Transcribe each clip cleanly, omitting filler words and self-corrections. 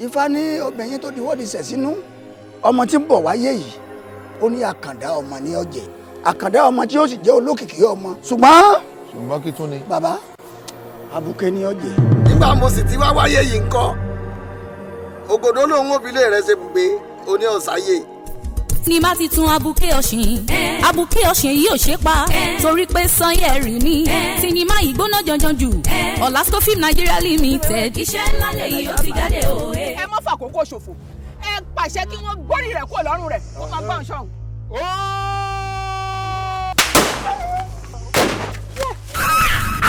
Ifá ní obìnrin tó diwọ́dì sẹ̀ sínú ọmọ tí ń bọ̀ wáyé yìí ó ní àkàndá ọmọ ní ọ̀jẹ̀ àkàndá ọmọ tí ó sì jẹ́ olókìkí ọmọ ṣùgbọ́n kí tún ni. bàbá àbùkẹ́ ní ọ̀jẹ̀. nígbà mo sì ti wá wáyé yìí ńkọ́ ògòdó lòun òbílẹ̀ rẹ̀ ṣe bùgbé oní ọ̀sáyé. ní má ti tún abuké ọ̀sìn yìí ò ṣe pa torí pé Sanyẹ̀rì ni sinimá yìí gbóná janjan jù Olasco Film Nigeria Limited. iṣẹ́ ńlá lèyí ó ti jáde o. ẹ má fàkókò ṣòfò ẹ pàṣẹ kí wọ́n gbórí rẹ̀ kúrò lọ́rùn rẹ̀ ó máa gbọ́n ṣọ́hún.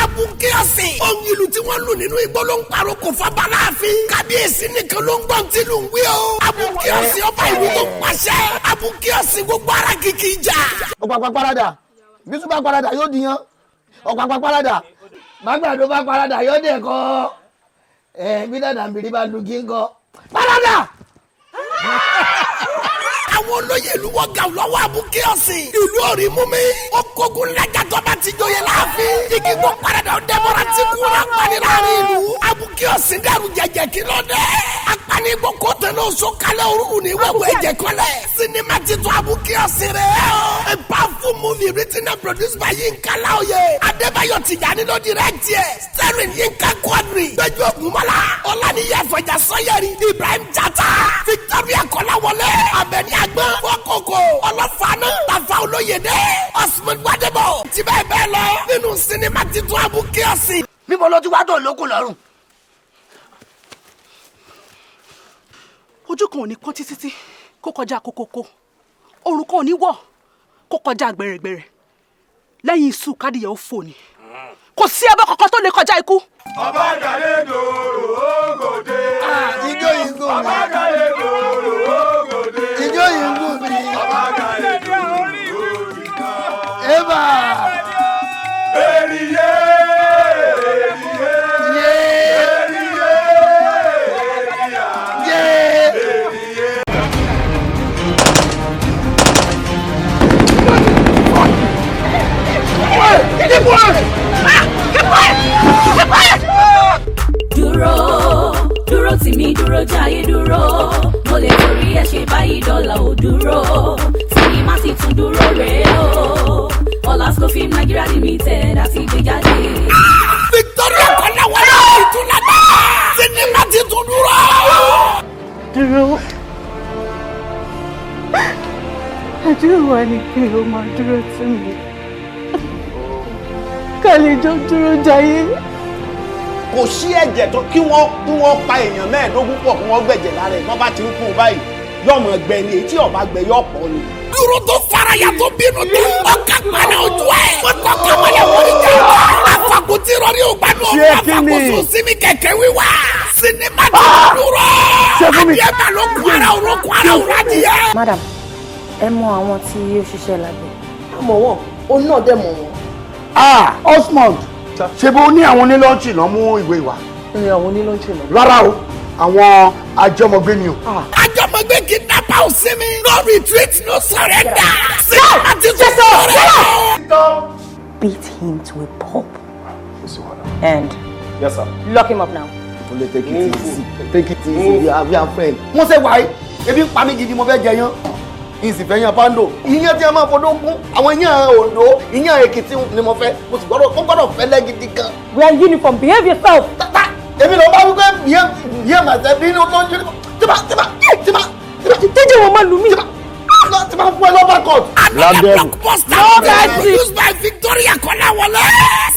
Abuké ọ̀sìn. ohun ìlú tí wọ́n lù nínú igbó ló ń parọ́ kò fábà láàfin. kábíyèsí nìkan ló ń gbọ́n tí lù ń wí o. Abuké ọ̀sìn ọba ìlú tó pàṣẹ. Abuké ọ̀sìn gbogbo ara kìkì ìjà. ọ̀pàpà parada bísú bá parada yóò dìyàn ọ̀pàpà parada mágbàdo bá parada yóò dẹ̀ kọ́ bí dàdà mbìrì bá dùn kí n kọ́ parada. àwọn olóyè ìlú wọ gàù lọ́wọ́ Abuké ọ̀sìn. ìlú òrì mú mi. ó kógun lájà tó bá ti joyè láàfin. igi gbọ́ parada ó dẹ́mọ́ra tí kúrò pani láàrin ìlú. Abuké ọ̀sìn dẹrù jẹjẹ kí ló dé. apani gbọ́ kó tẹ̀lé oṣù kalẹ̀ òrùn ní wẹ́wẹ́ ẹ̀jẹ̀ kọ́lẹ̀. sinimá ti tún Abuké ọ̀sìn rẹ̀ o. a powerful movie written and produced by Yinka Laoye. Adébáyọ̀ Tìjàní ló direct ẹ̀. starring Yinka Quadri. Gbẹ́jú Ògúnmọ́lá. Ọláníyà Fẹ̀jà Sanyẹ̀rì. Ibrahim Jata. Victoria Kọ́láwọlé. Abẹ́ni Àgbọ̀n. Fọ́kòkò. Ọlọ́fàánà. Tafa Olóyèdé. Osman Gbadebo. Ti bẹ́ẹ̀ bẹ́ẹ̀ lọ. nínú sinimá ti tún Abuké ọ̀sìn. níbo ló ti wá tó lókun lọ́rùn. ojú kan ò ní pọ́n títí kó kọjá kókókó òrùn kan ò ní wọ̀ kó kọjá gbẹ̀rẹ̀gbẹ̀rẹ̀ lẹ́yìn iṣu kádìyẹ ó fò ní kò sí ẹbọ kankan tó lè kọjá ikú. ọba àgàlẹ̀ dòrò ògòdè. ijó yìí gùn ọba àgàlẹ̀ dòrò ògòdè. ijó yìí gùn mi. ọba àgàlẹ̀ dòrò ògòdè. eba. Èrìyé. Dúró tì mí dúró jáyé dúró mo lè torí ẹ ṣe báyìí dọ́là ò dúró sinimá ti tún dúró rèé o Olasco Film Nigeria Limited àti gbé jáde. Victoria Kọ́láwọlé ìtúlágbá sinimá ti tún dúró. Dúró àdúrà wa ni pé o máa dúró tì mí ká lè jọ dúró jáyé. kò sí ẹ̀jẹ̀ tó kí wọ́n pa èèyàn mẹ́ẹ̀ẹ́dógún pọ̀ kí wọ́n gbẹ̀jẹ̀ lára ẹ̀ wọ́n bá ti ń kú báyìí yọ̀mọ̀ gbẹ ni èyí tí ọba gbẹ yọ̀ pọ̀ ni. dúró tó faraya tó bínú tó ọkà pẹ̀lẹ́ ojú ẹ̀ wọ́n tọ́ kàmọ́lẹ̀ wọlé jà àfàkùtì rọrí ògbàdo ọ̀rọ̀ àfàkùsù sími kẹ̀kẹ́ wíwá sinimá ti dúró adìẹ bá ló kú ara òrókù ara òrádìẹ. Madam, ẹ mọ àwọn tí ó ṣiṣẹ́ lábẹ́. àmọ́ wọn òun náà dẹ̀ mọ̀ wọn. Osmond ṣe bó ní àwọn onílọ́ọ̀tì náà mú ìwé ìwà. ní àwọn onílọ́ọ̀tì náà. rárá o àwọn àjọmọ̀gbé ni o. àjọmọ̀gbé kidnapper ò sinmi no retreat no surrender sinimá ti tún dúró. Beat him to a pulp. And yes sir. lock him up now. Only take it easy. Take it easy. We are friends. Wọ́n ṣe wáyé ebi ń pa mí gidi mo fẹ́ jẹ yán. Ìsìnfẹ́ yan pando. Ìyẹn tí a máa fọdún kún. Àwọn ìyẹn Oǹdó, ìyẹn Èkìtì ni mo fẹ́. Mo sì gbọ́dọ̀ fẹ́lẹ́ gidi gan. We are uniform. Behave yourself. Tata èmi lọ bá wípé bíyẹn màtẹ́ bí inú tó ń jírí. Tìmá. Tẹ́jẹ̀ wọn máa lù mí. Tìmá fún ẹ lọ́ba court. Another blockbuster produced by Victoria Kọ́láwọlé.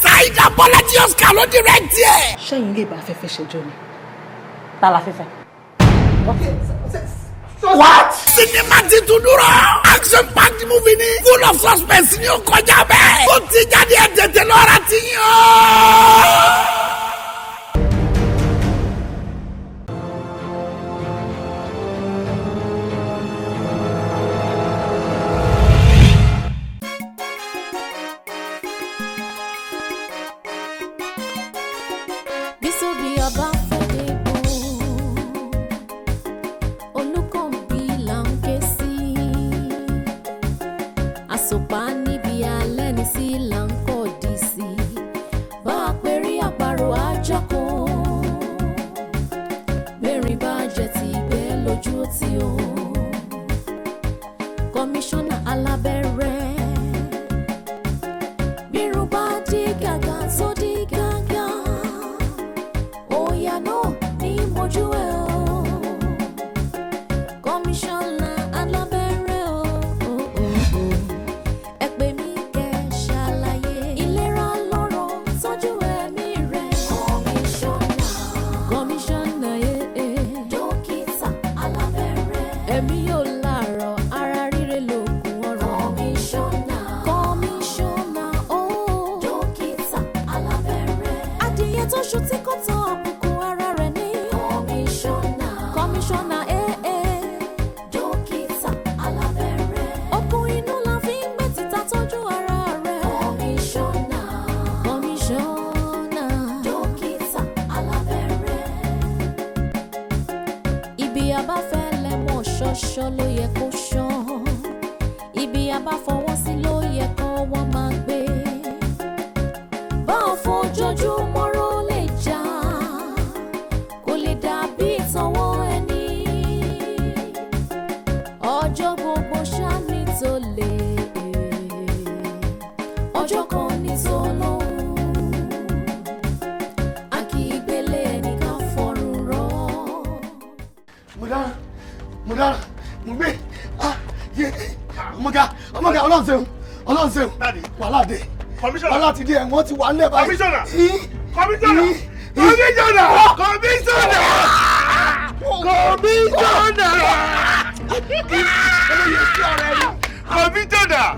Saida Bọ́lájí Oscar ló direct ẹ̀. sẹ́yìn lè bá afẹ́fẹ́ ṣẹjọ́ ni. Ta la fẹ́fẹ́. What? Sinimá ti tún dúró. Action packed movie ni. Full of suspense ni ó kọjá bẹ́ẹ̀. Ó ti jáde ẹ̀ tètè lọ́ra ti yàn. Àpárò àjọkùn, bẹ́ẹ̀rin bá jẹ ti tó ṣu tí kò tán àbùkù ara rẹ̀ ní. Kọmíṣánná dókítà alábẹ́rẹ́. Okùn inú la fi ń gbé títa tọ́jú ara rẹ̀. Kọmíṣánná dókítà alábẹ́rẹ́. Ibi abáfẹ́ lẹ́mọ̀ ṣọ́ṣọ́ ló yẹ kó ṣán. Ibi abáfọwọ́ sí ló yẹ kó wọ́n máa gbé. Bá ò fojoojúmọ́ ró lè jà, kò lè dàbí ìtọ́wọ́ ẹni. Ọjọ́ gbogbo ṣáá ní tó lè, ọjọ́ kan ní tó lóhùn. A kì í gbélé ẹnìkan fọrùn rọ. mo dára mo gbé ọmọga Ọlọ́run ṣeun wàhálà dé wàhálà ti dé ẹ̀wọ̀n ti wà nílẹ̀ báyìí. Kọmíṣánná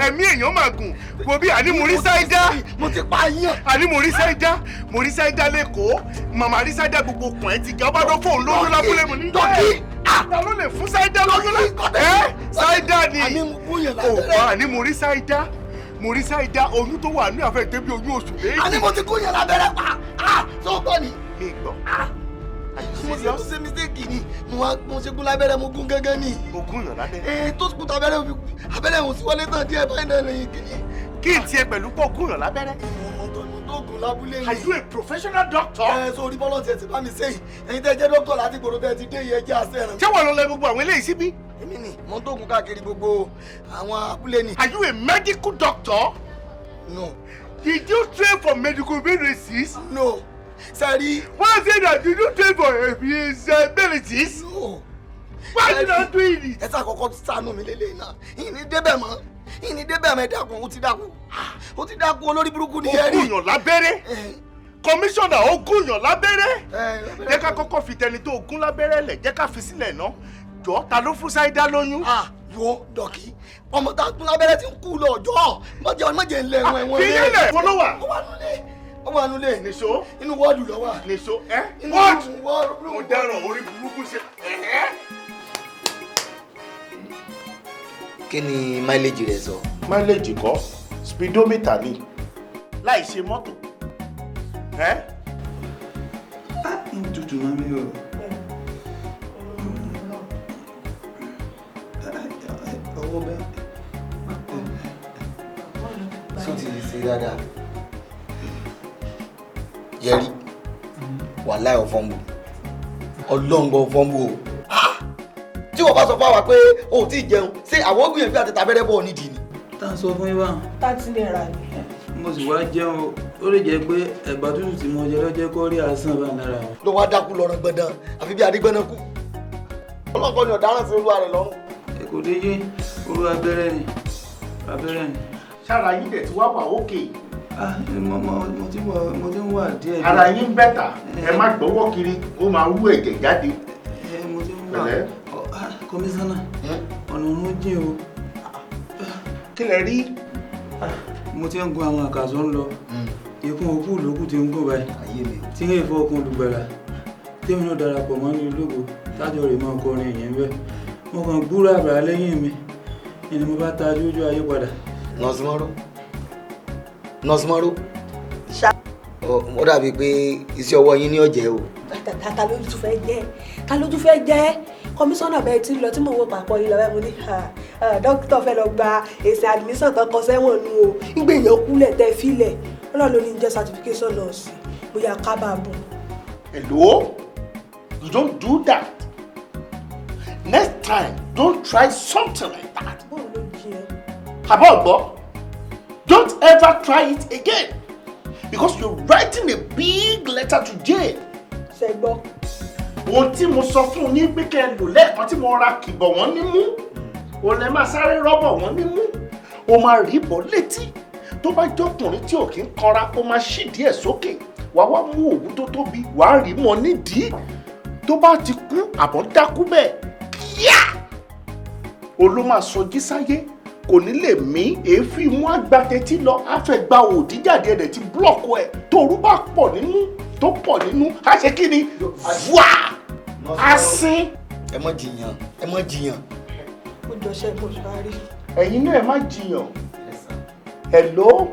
ẹ̀mí èèyàn máa gùn wo bí àní mo rí sáídá mo ti pa yín. àní mo rí sáídá lẹ́kọ̀ọ́ màmá rí sáídá gbogbo kùn ẹ̀ ti ga ọba tó fóun lóyún lábúlé mu ní. dọ́kì ta ló lè fún sáídá lóyún lábúlé. sáídá ni àní mo rí sáídá oyún tó wà ní àfẹ́ ìgbé bí oyún oṣù méjì. àní mo ti kún yẹn lábẹ́rẹ́ pa tó gbọ́ ni. mi gbọ́. mo ṣe mistake ni mo ṣe gún lábẹ́rẹ́ mo gún gángan ni. mo gún yàn lábẹ́rẹ́. tó kú abẹ́rẹ́ òun sí wọlé tán díẹ̀ báyìí náà lẹ́yìn kìíní. kí n tiẹ̀ pẹ̀lú pọ̀ gún yàn lábẹ́rẹ́. tó gùn lábúlé ni. Are you a professional doctor? so orí bọ́lọ̀ tiẹ̀ ti bá mi sẹ́yìn ẹ̀yin tẹ́ jẹ́ dókítà láti gbòòrò tẹ́ ti dé iye ẹjẹ́ àṣẹ rẹ̀. ṣé wọ́n lọ lẹ gbogbo àwọn eléyìí síbí? èmi ni mo ń tó gùn káàkiri gbogbo àwọn abúlé ni. Are you a medical doctor? No. Did you train for medical medicine? No. Sorry. Why say that you don't train for abilities? No. Why you not doing it? Ẹ sá kọ́kọ́ ṣàánú mi lélẹ́yìn náà. Ìní débẹ̀ mọ́. Ìní débẹ̀ mọ́ ẹ dákun, ó ti dákun. Ó ti dákun olórí burúkú ni ẹ rí. Ó gùn yàn lábẹ́rẹ́. Kọmíṣánná ó gùn yàn lábẹ́rẹ́. Jẹ́ ká kọ́kọ́ fi tẹni tó gún lábẹ́rẹ́ lẹ̀, jẹ́ ká fi sílẹ̀ ná. Jọ̀ọ́ ta ló fún Sáídá lóyún? Wo dọ̀kí. Ọmọ tá a gún lábẹ́rẹ́ ti ń kú lọ jọ̀ọ́. Mọ̀jẹ̀ ńlẹ̀ ẹ̀wọ̀n. Fi yẹlẹ̀ fún ló wà. Ó wà nulẹ̀. Nìṣó. Inú wọ́ọ̀dù lọ wà. Nìṣó ẹ́. Wọ́ọ̀dù. Mo dáràn orí burúkú ṣe. Kí ni máìlèjì rẹ̀ sọ? Máìlèjì kọ́ speedometer ni láì ṣe mọ́tò. Tutù máa mi o. Ọwọ́ bẹ́ẹ̀. Sọ ti ṣe dáadáa. Yẹrí wàláhì ọ̀fọ́nbù ọlọ́ngbọ̀n fọ́nbù o. Tí wọ́n bá sọ fún wa pé o ò tí ì jẹun ṣé àwọn gbìyànjú àti tàbẹ́rẹ́ bọ̀ nídìí ni. Tá a sọ fún yín báwọn. 30 naira ni. Mo sì wá jẹun ó lè jẹ́ pé ẹ̀bà tútù tí mo jẹ lọ́jọ́ kó rí àsán bá nára. Ló wá dákú lọ́rọ̀ gbọ̀ndàn àfi bí adigbọ́nà kú. Ọlọ́kọ ni ọ̀daràn sí olúwa rẹ̀ lọ́rùn. Kò dé yé olú abẹ́rẹ́ ni. Ṣára yín dẹ̀ ti wá wà ókè. Mo ti ń wà díẹ̀. Ara yín bẹ́tà ẹ má gbọ́wọ́ kiri ó máa wú ẹ̀jẹ̀ jáde. Mo ti ń wà. Kọmíṣánná ọ̀nà òun jìn o. Kí lẹ rí? Mo ti ń gun àwọn àkàsọ́ ń lọ. Ikún òkú lókù ti ń gùn báyìí. Tí ń fọ́ ọkùn olùgbàlà. Tí mi náà darapọ̀ mọ́ ní ológo tájọ rè mọ́ ọkọrin ìyẹn bẹ́ẹ̀. Mo kàn gbúrò àbàrà lẹ́yìn mi. Ni mo bá ta ojú ayé padà. Nọ́ọ̀sìmọ́rọ́. Ó dàbí pé iṣẹ́ ọwọ́ yín ní ọ̀jẹ̀ o. Ta ló tún fẹ́ jẹ́ kọmíṣánná bẹ́ẹ̀ tí ń lọ tí mò ń wò pàpọ̀ yìí lọ́wọ́ mo ní dókítà fẹ́ lọ gba èsì admission tó kọ sẹ́wọ̀n nu o nígbà èèyàn kúlẹ̀ tẹ́ fílẹ̀ ọlọ́run ló ní jẹ́ certification nurse bóyá kábàámù. Hello? You don't do that. Next time, don't try something like that. Abogbo, don't ever try it again because you're writing a big letter to jail. Ṣẹ́gbọ́. Ohun tí mo sọ fún yín pé kẹ́ ẹ lò lẹ́ẹ̀kan tí mo ra kìbọ̀ wọ́n nímú, o lè máa sáré rọ́bọ̀ wọ́n nímú, o máa rí bọ́ létí. Tó bá jọkùnrin tí ò kí ń kanra, o máa ṣì díẹ̀ sókè. Wàá wá mú òwú tó tóbi, wàá rí mọ́ nídìí. Tó bá ti kú àbọ̀ dákú bẹ́ẹ̀, kíá! O ló máa sọ jí sáyé, kò ní lè mí èéfín mú àgbàtẹ́tí lọ àfẹ́gbà òdì jáde ẹ̀dẹ̀ ti búlọ̀kù ẹ̀ tóoru bá pọ̀ nínú á ṣe kí ni wá á sín. ẹ má jiyàn. ó jọṣẹ́ mo ṣáárí. ẹ̀yin náà ẹ má jiyàn. Hello,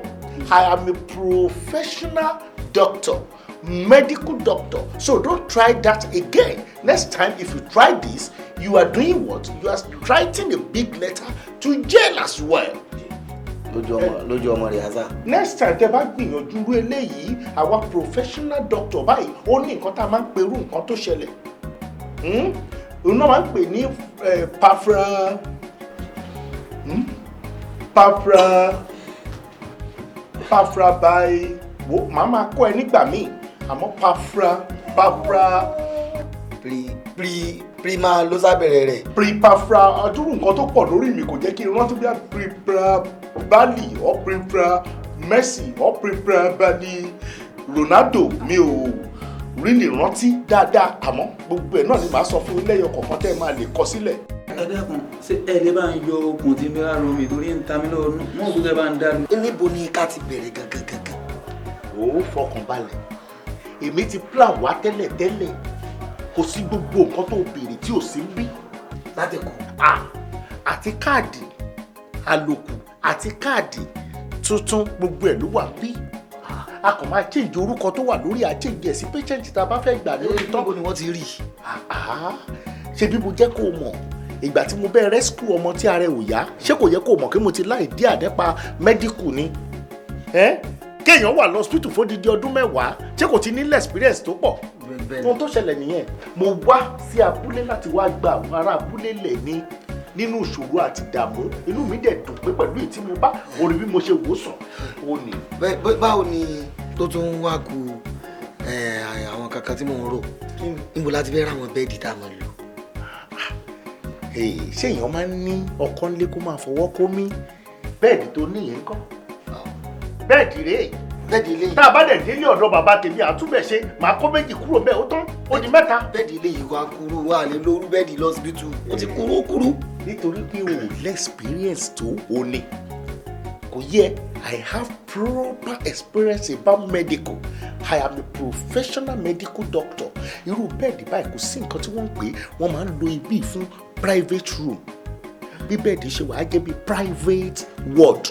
I am a professional doctor, medical doctor. So don't try that again. Next time, if you try this, you are doing what? You are writing a big letter to jail as well. lójú ọmọ rẹ̀ àzá. Next time, tẹ́ bá gbìyànjú irú eléyìí, àwa professional doctor báyìí, ó ní nǹkan tá a máa ń pe irú nǹkan tó ṣẹlẹ̀. Òun náà máa ń pè ní pafra by wo màá máa kọ́ ẹ nígbà míì àmọ́ pafra prima ló sábẹ̀rẹ̀ rẹ̀. Prepafra adúrú nǹkan tó pọ̀ lórí mi kò jẹ́ kí n rántí bí Bali or Messi or Bali Ronaldo mi ò really rántí dáadáa àmọ́ gbogbo ẹ̀ náà ni màá sọ fún ilé ẹyọ kọ̀ọ̀kan tẹ́ ẹ máa lè kọ sílẹ̀. ẹ dákun ṣé ẹ lè bá ń yọ okùn tí mi rà ro mi torí ń ta mi lọ́wọ́ mọ́ òkú tẹ́ bá ń dá lu. níbo ni ká ti bẹ̀rẹ̀ gangan. ó fọkàn balẹ̀ èmi ti plan wá tẹ́lẹ̀ kò sí gbogbo nǹkan tó béèrè tí ò sí ń bí. láti kù. àti káàdì àlòkù àti káàdì tuntun gbogbo ẹ̀ ló wà bí. a kàn máa change orúkọ tó wà lórí àchange ẹ̀ sí patient tá a bá fẹ́ gbà lórí tán. níbo ni wọ́n ti rí. ṣé bí mo jẹ́ kó o mọ̀ ìgbà tí mo bẹ́ẹ̀ rescue ọmọ tí ara ẹ̀ ò yá ṣé kò yẹ kó o mọ̀ kí mo ti láì dí àdẹ́pa medical ni. kéèyàn wà lọ hospital fódìdí ọdún 10 ṣé kò ti ní experience tó pọ̀. ohun tó ṣẹlẹ̀ nìyẹn mo wá sí abúlé láti wá gba àwọn ará abúlé lẹ̀ ní nínú ìṣòro àti ìdààmú inú mi dẹ̀ dùn pé pẹ̀lú èyí tí mo bá orí bí mo ṣe wò sàn ó ní. báwo ni tó tún wá ku àwọn kankan tí mò ń rò níbo láti fẹ́ ra àwọn bẹ́ẹ̀dì tá a máa lò. ṣé èèyàn máa ń ní ọkàn lé kó máa fọwọ́ kó mí bẹ́ẹ̀dì tó níyẹn kọ́ bẹ́ẹ̀dì rèé bẹ́ẹ̀dì ilé yìí. tá a bá dẹ̀ délé ọ̀dọ̀ bàbá tèmi àtúbẹ̀ṣe màá kó méjì kúrò bẹ́ẹ̀ ó tán ó di 3. bẹ́ẹ̀dì ilé yìí wá kúrú wà lè lóru bẹ́ẹ̀dì lọ́sibítù ó ti kúrú. nítorí pé o ò experience tó o ní kò yẹ I have proper experience about medical I am a professional medical doctor irú bẹ́ẹ̀dì báyìí kò sí nǹkan tí wọ́n ń pè wọ́n máa ń lo ibi fún private room bí bẹ́ẹ̀dì ṣe wà á jẹ́ bí private ward.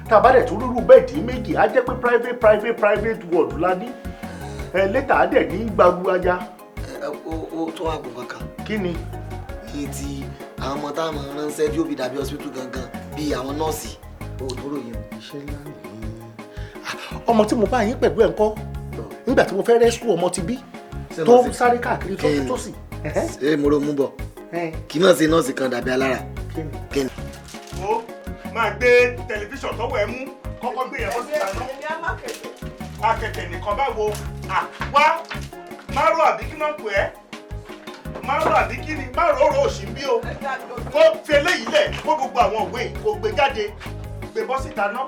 Tàbá dẹ̀ tún rúrú bẹ́ẹ̀dì méjì á jẹ́ pé private ward la ní létà á dẹ̀ ní gbagbu ajá. ó tó àgùn kankan. Kí ni? ní ti àwọn ọmọ táwọn ránṣẹ́ tí ó fi dàbí hospital gangan bíi àwọn nọ́ọ̀sì òtúrò yìí. iṣẹ́ ńlá nìyí. ọmọ tí mo bá yín pẹ̀lú ẹ̀ ń kọ́ nígbà tí mo fẹ́ rescue ọmọ ti bí tó sáré káàkiri tó sì. ṣé mo ro mú bọ̀ kí náà ṣe nọ́ọ̀sì kan dàbí alára. Kí ni? ó máa gbé tẹlifíṣàn tọ́wọ́ ẹ mú kọ́kọ́ gbé yẹn bọ́ síta náà. akẹ̀kẹ̀ nìkan báwo wá márùn àbí kí náà pè ẹ́ márùn àbí kí ni márùn ọ̀rọ̀ òsì bí o kó fi eléyìí lẹ̀ kó gbogbo àwọn òwe kó gbé jáde gbé bọ́ síta náà.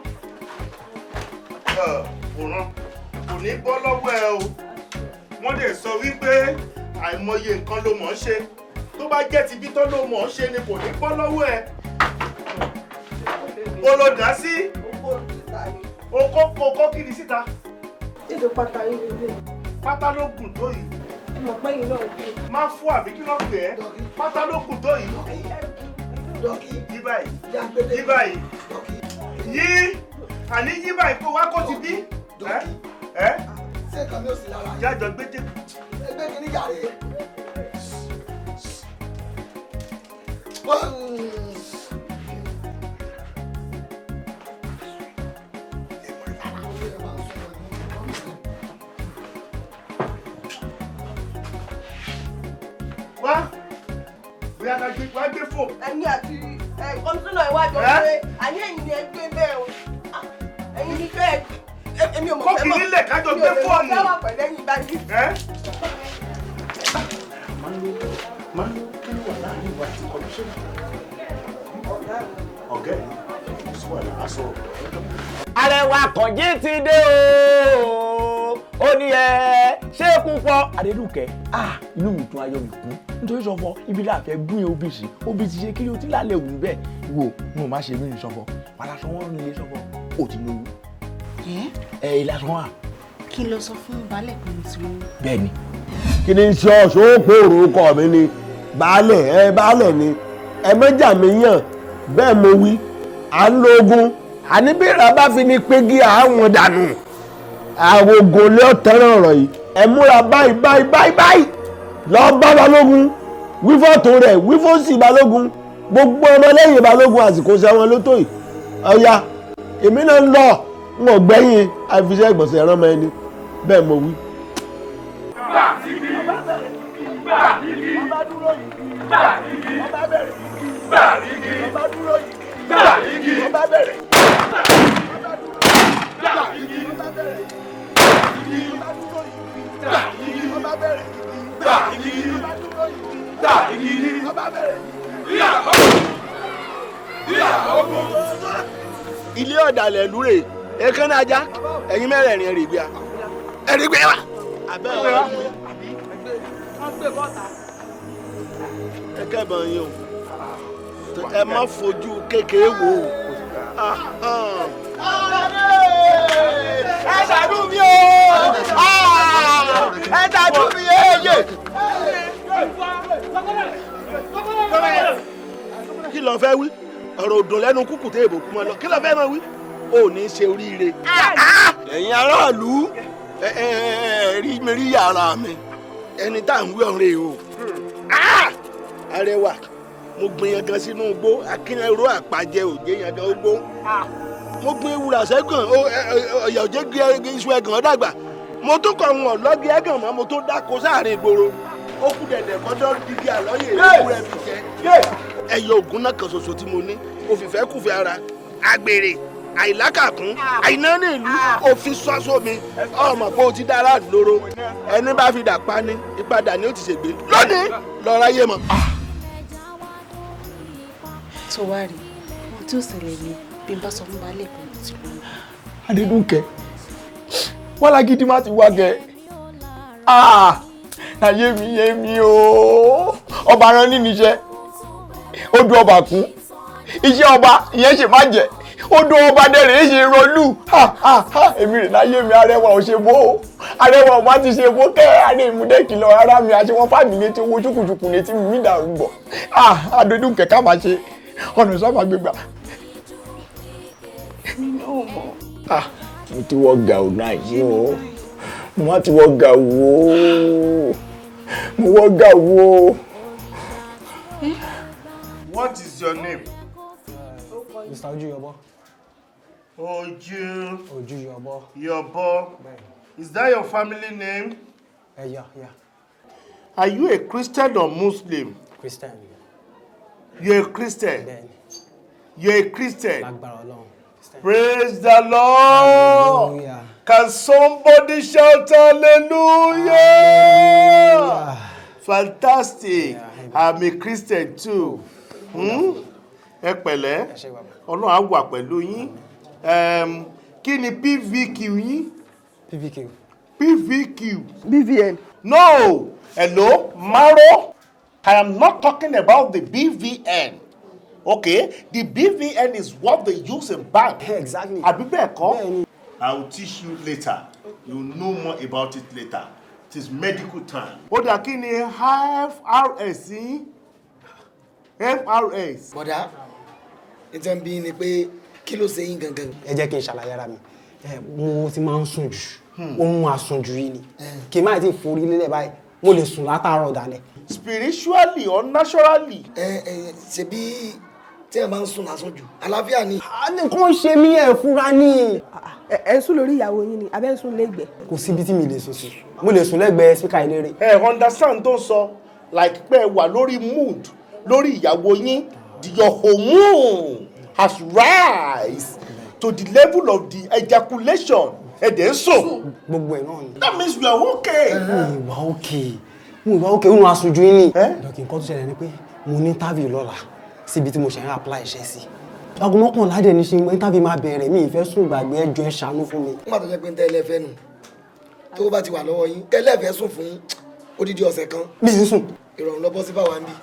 òràn kò ní bọ́ lọ́wọ́ ẹ o wọ́n lè sọ wípé àìmọye nǹkan ló mọ̀ ọ́ ṣe tó bá jẹ́ ti bí tán ló mọ̀ ọ́ ṣe ni kò ní bọ́ lọ́wọ́ ẹ. olódà sí okó kí ni síta. Èdè pátá yìí lè. Pátá ló gùn tó yìí. Mo pẹ́ yìí náà kú. Má fún àbí kí ló pè é. Pátá ló gùn tó yìí. Yí báyìí. Yí báyìí. Yí àní yí báyìí kó wá kó ti bí. ṣé nǹkan mi ò sí lára. Jájọ gbé dé. ẹgbẹ́ kìíní gàrí. Wá bóyá ká gbé wá gbé fò. Ẹni àti kọ́mísọ́nà ìwádìí ọ̀rẹ́ àní ẹ̀yìn ni ẹ gbé bẹ́ẹ̀ o. Ẹ̀yin ni kẹ́ èmi ò mọ̀ fẹ́ mọ̀. Kókì nílẹ̀ kájọ gbé fóònù. Mi ò mọ̀ fẹ́ wà pẹ̀lú ẹ̀yìn báyìí. Máa ń kí ló wà láàrin ìwà àti kọmíṣánná. Ọ̀gá ẹ̀ kò sí wàhálà aṣọ. Arẹwà Kànjí ti dé o ó ní ṣé kún fọ́ Adédùkẹ́ inú mi tún ayọ̀ mi kún nítorí Ṣọ̀fọ̀ ibi láàfẹ́ gún obìsì ṣe kí ló ti lálẹ́ òun bẹ́ẹ̀ wò mo má ṣe mí ní Ṣọ̀fọ̀ aláṣọ wọn nílé Ṣọ̀fọ̀ ó ti lóyún ìlàsọ wà. kí ló sọ fún baálẹ̀ pé mo ti lóyún. bẹ́ẹ̀ni. kí ni ṣe ọ̀ṣọ́ orúkọ mi ni baálẹ̀ ni ẹ̀mẹ́jà mi yàn bẹ́ẹ̀ mo wí à ń lo ogun àníbìrà bá fi ní pégi àwọn dànù àwọn ogun lé ọ̀tẹ́ràn ọ̀rọ̀ yìí ẹ múra báyìí lọ bá balógun wífọ́ tó rẹ̀ wífọ́ sí balógun gbogbo ọmọ lẹ́yìn balógun àsìkò sẹ́wọ̀n ló tó yìí ọ̀ya èmi náà ń lọ ń ọ̀gbẹ́yìn àfiṣẹ́ ìgbọ̀nsẹ̀ ẹ̀rọ ọmọ ẹni bẹ́ẹ̀ mo wí. ilé ọ̀dàlẹ̀ lúre èékánná ajá ẹ̀yin mẹ́rẹ̀ẹ̀rin ẹ̀rì gbé wa. ẹ kẹ́bọ̀n yín o ẹ má fojú kékeré wò ó. ẹ ṣàánú mi o ẹ ṣàánú mi yéye. kí ló fẹ́ wí ọ̀rọ̀ òdùn lẹ́nu kúkú tẹ́ èbò kú mọ́ lọ kí ló fẹ́ mọ́ wí ò ní ṣe oríire. ẹ̀yin aráàlú rí mi rí yàrá mi ẹni tá à ń wí ọ̀rẹ́ o. arẹwà mo gbin yangan sínú igbó akínyẹrò àpàjẹ òjé yangan ogbó mo gbin ewúrà sẹ́gàn ọ̀yà òjé gbé iṣu ẹ̀gàn dàgbà mo tún kọ̀ wọ́n lọ́gí ẹ̀gàn mọ́ mo tún dáko sáàrin ìgboro ó kú dẹ̀dẹ̀ kọ́dọ̀ dídí àlọ́yè ewúrẹ́ mi jẹ́ ẹyọ ògùn náà kan ṣoṣo tí mo ní òfìfẹ́ kùfẹ́ ara àgbèrè àìlákàkún àìnáni ìlú òfin sọ́sọ́ mi ọmọ pé o ti dára àdúró ẹni bá fi dà pa ni ìpadà ni ó ti ṣègbè lónìí lọ́ọ́ ráyè mọ́. tó wá rí ohun tí ó ṣẹlẹ̀ ni bí n bá sọ fún baálé pé mo ti lóyún. Adédùkẹ́ wọ́n lágídí má ti wá gẹ̀ ayé mi yé mi o ọba rán ní níṣẹ́ ó dún ọba kún iṣẹ́ ọba ìyẹn ṣe má jẹ́ ó dún ọba dẹ̀rẹ̀ ṣe rọlú èmi rè láyé mi arẹwà ò ṣe bó arẹwà ò má ti ṣe bó kẹ́ adé ìmúdẹ́kì lọ ara mi àti wọn fàmì létí owó ṣùkùṣùkù létí mi dàrú bọ̀ Adédùkẹ́ ká máa ṣe ọ̀nà sábà gbégbà. mo ti wọ gàù náà yìí o mo má ti wọ gàù o mo wọ gàù o. What is your name? Mr. Ojuyobo. Ojuyobo. Yobo. Is that your family name? Yeah. Are you a Christian or Muslim? Christian. You're a Christian? Then. You're a Christian? Lágbára Ọlọ́run. Praise the Lord! Hallelujah. Can somebody shout hallelujah? Hallelujah. Fantastic. Yeah, I'm a Christian too. Ẹ pẹ̀lẹ́, Ọlọ́run á wà pẹ̀lú yín. Kí ni PVQ yín? PVQ. BVN. No! Hello, Maro? I am not talking about the BVN. Okay? The BVN is what they use in bank. Exactly. Àbí bẹ́ẹ̀ kọ́? I will teach you later. You will know more about it later. It is medical time. Ó dà kí ni FRS yín? FRS. bọ̀dá ìtàn bí ni pé kí ló ṣe yín gangan. ẹ jẹ́ kí n ṣàlàyé ara mi mo ti máa ń sùn jù ohun àsùnjù yìí ni kì í máa ti forí lélẹ̀ báyìí mo lè sùn látàárọ̀ dalẹ́. Spiritually or naturally. ṣe bí tí ẹ máa ń sùn lásán jù àlàáfíà ni. nǹkan ṣe mí ẹ fúra ní. ẹ sùn lórí ìyàwó yín ni abẹ́ ń sùn lẹ́gbẹ̀ẹ́. kò síbi tí mi lè sùn sí mo lè sùn lẹ́gbẹ̀ẹ́ síkà eléré. Understand tó sọ like pé ẹ wà lórí mood lórí ìyàwó yín your hormone has rise to the level of the ejaculation ẹ̀dẹ̀ ń sùn. gbogbo ẹ̀ náà ni. That means you are okay. mo ìwà òkè òun aṣojú yín ni. dọ̀kì nǹkan tó ṣẹlẹ̀ ni pé mo ní interview lọ́la síbi tí mo ṣe ń apply iṣẹ́ sí. aago mọ́kànlá dẹ̀ ní ṣe interview máa bẹ̀rẹ̀ mi ìfẹ́ sùn gbàgbé ẹjọ́ ẹ ṣàánú fún mi. nígbà tó jẹ́ pé ń tẹ́lẹ̀ fẹ́ nù. ẹ ẹ ṣe bí tí ẹ máa ń sùn lásán jù àlàáfíà ni. kò síbi tí mi lè sùn sí mo lè sùn lẹ́gbẹ̀ẹ́ síkà eléré. tó bá ti wà lọ́wọ́ yín tẹ́lẹ̀ fẹ́ sùn fún odidi ọ̀sẹ̀ kan. mi ì sùn. ìrọ̀rùn lọ bọ́ sí báwa ń bí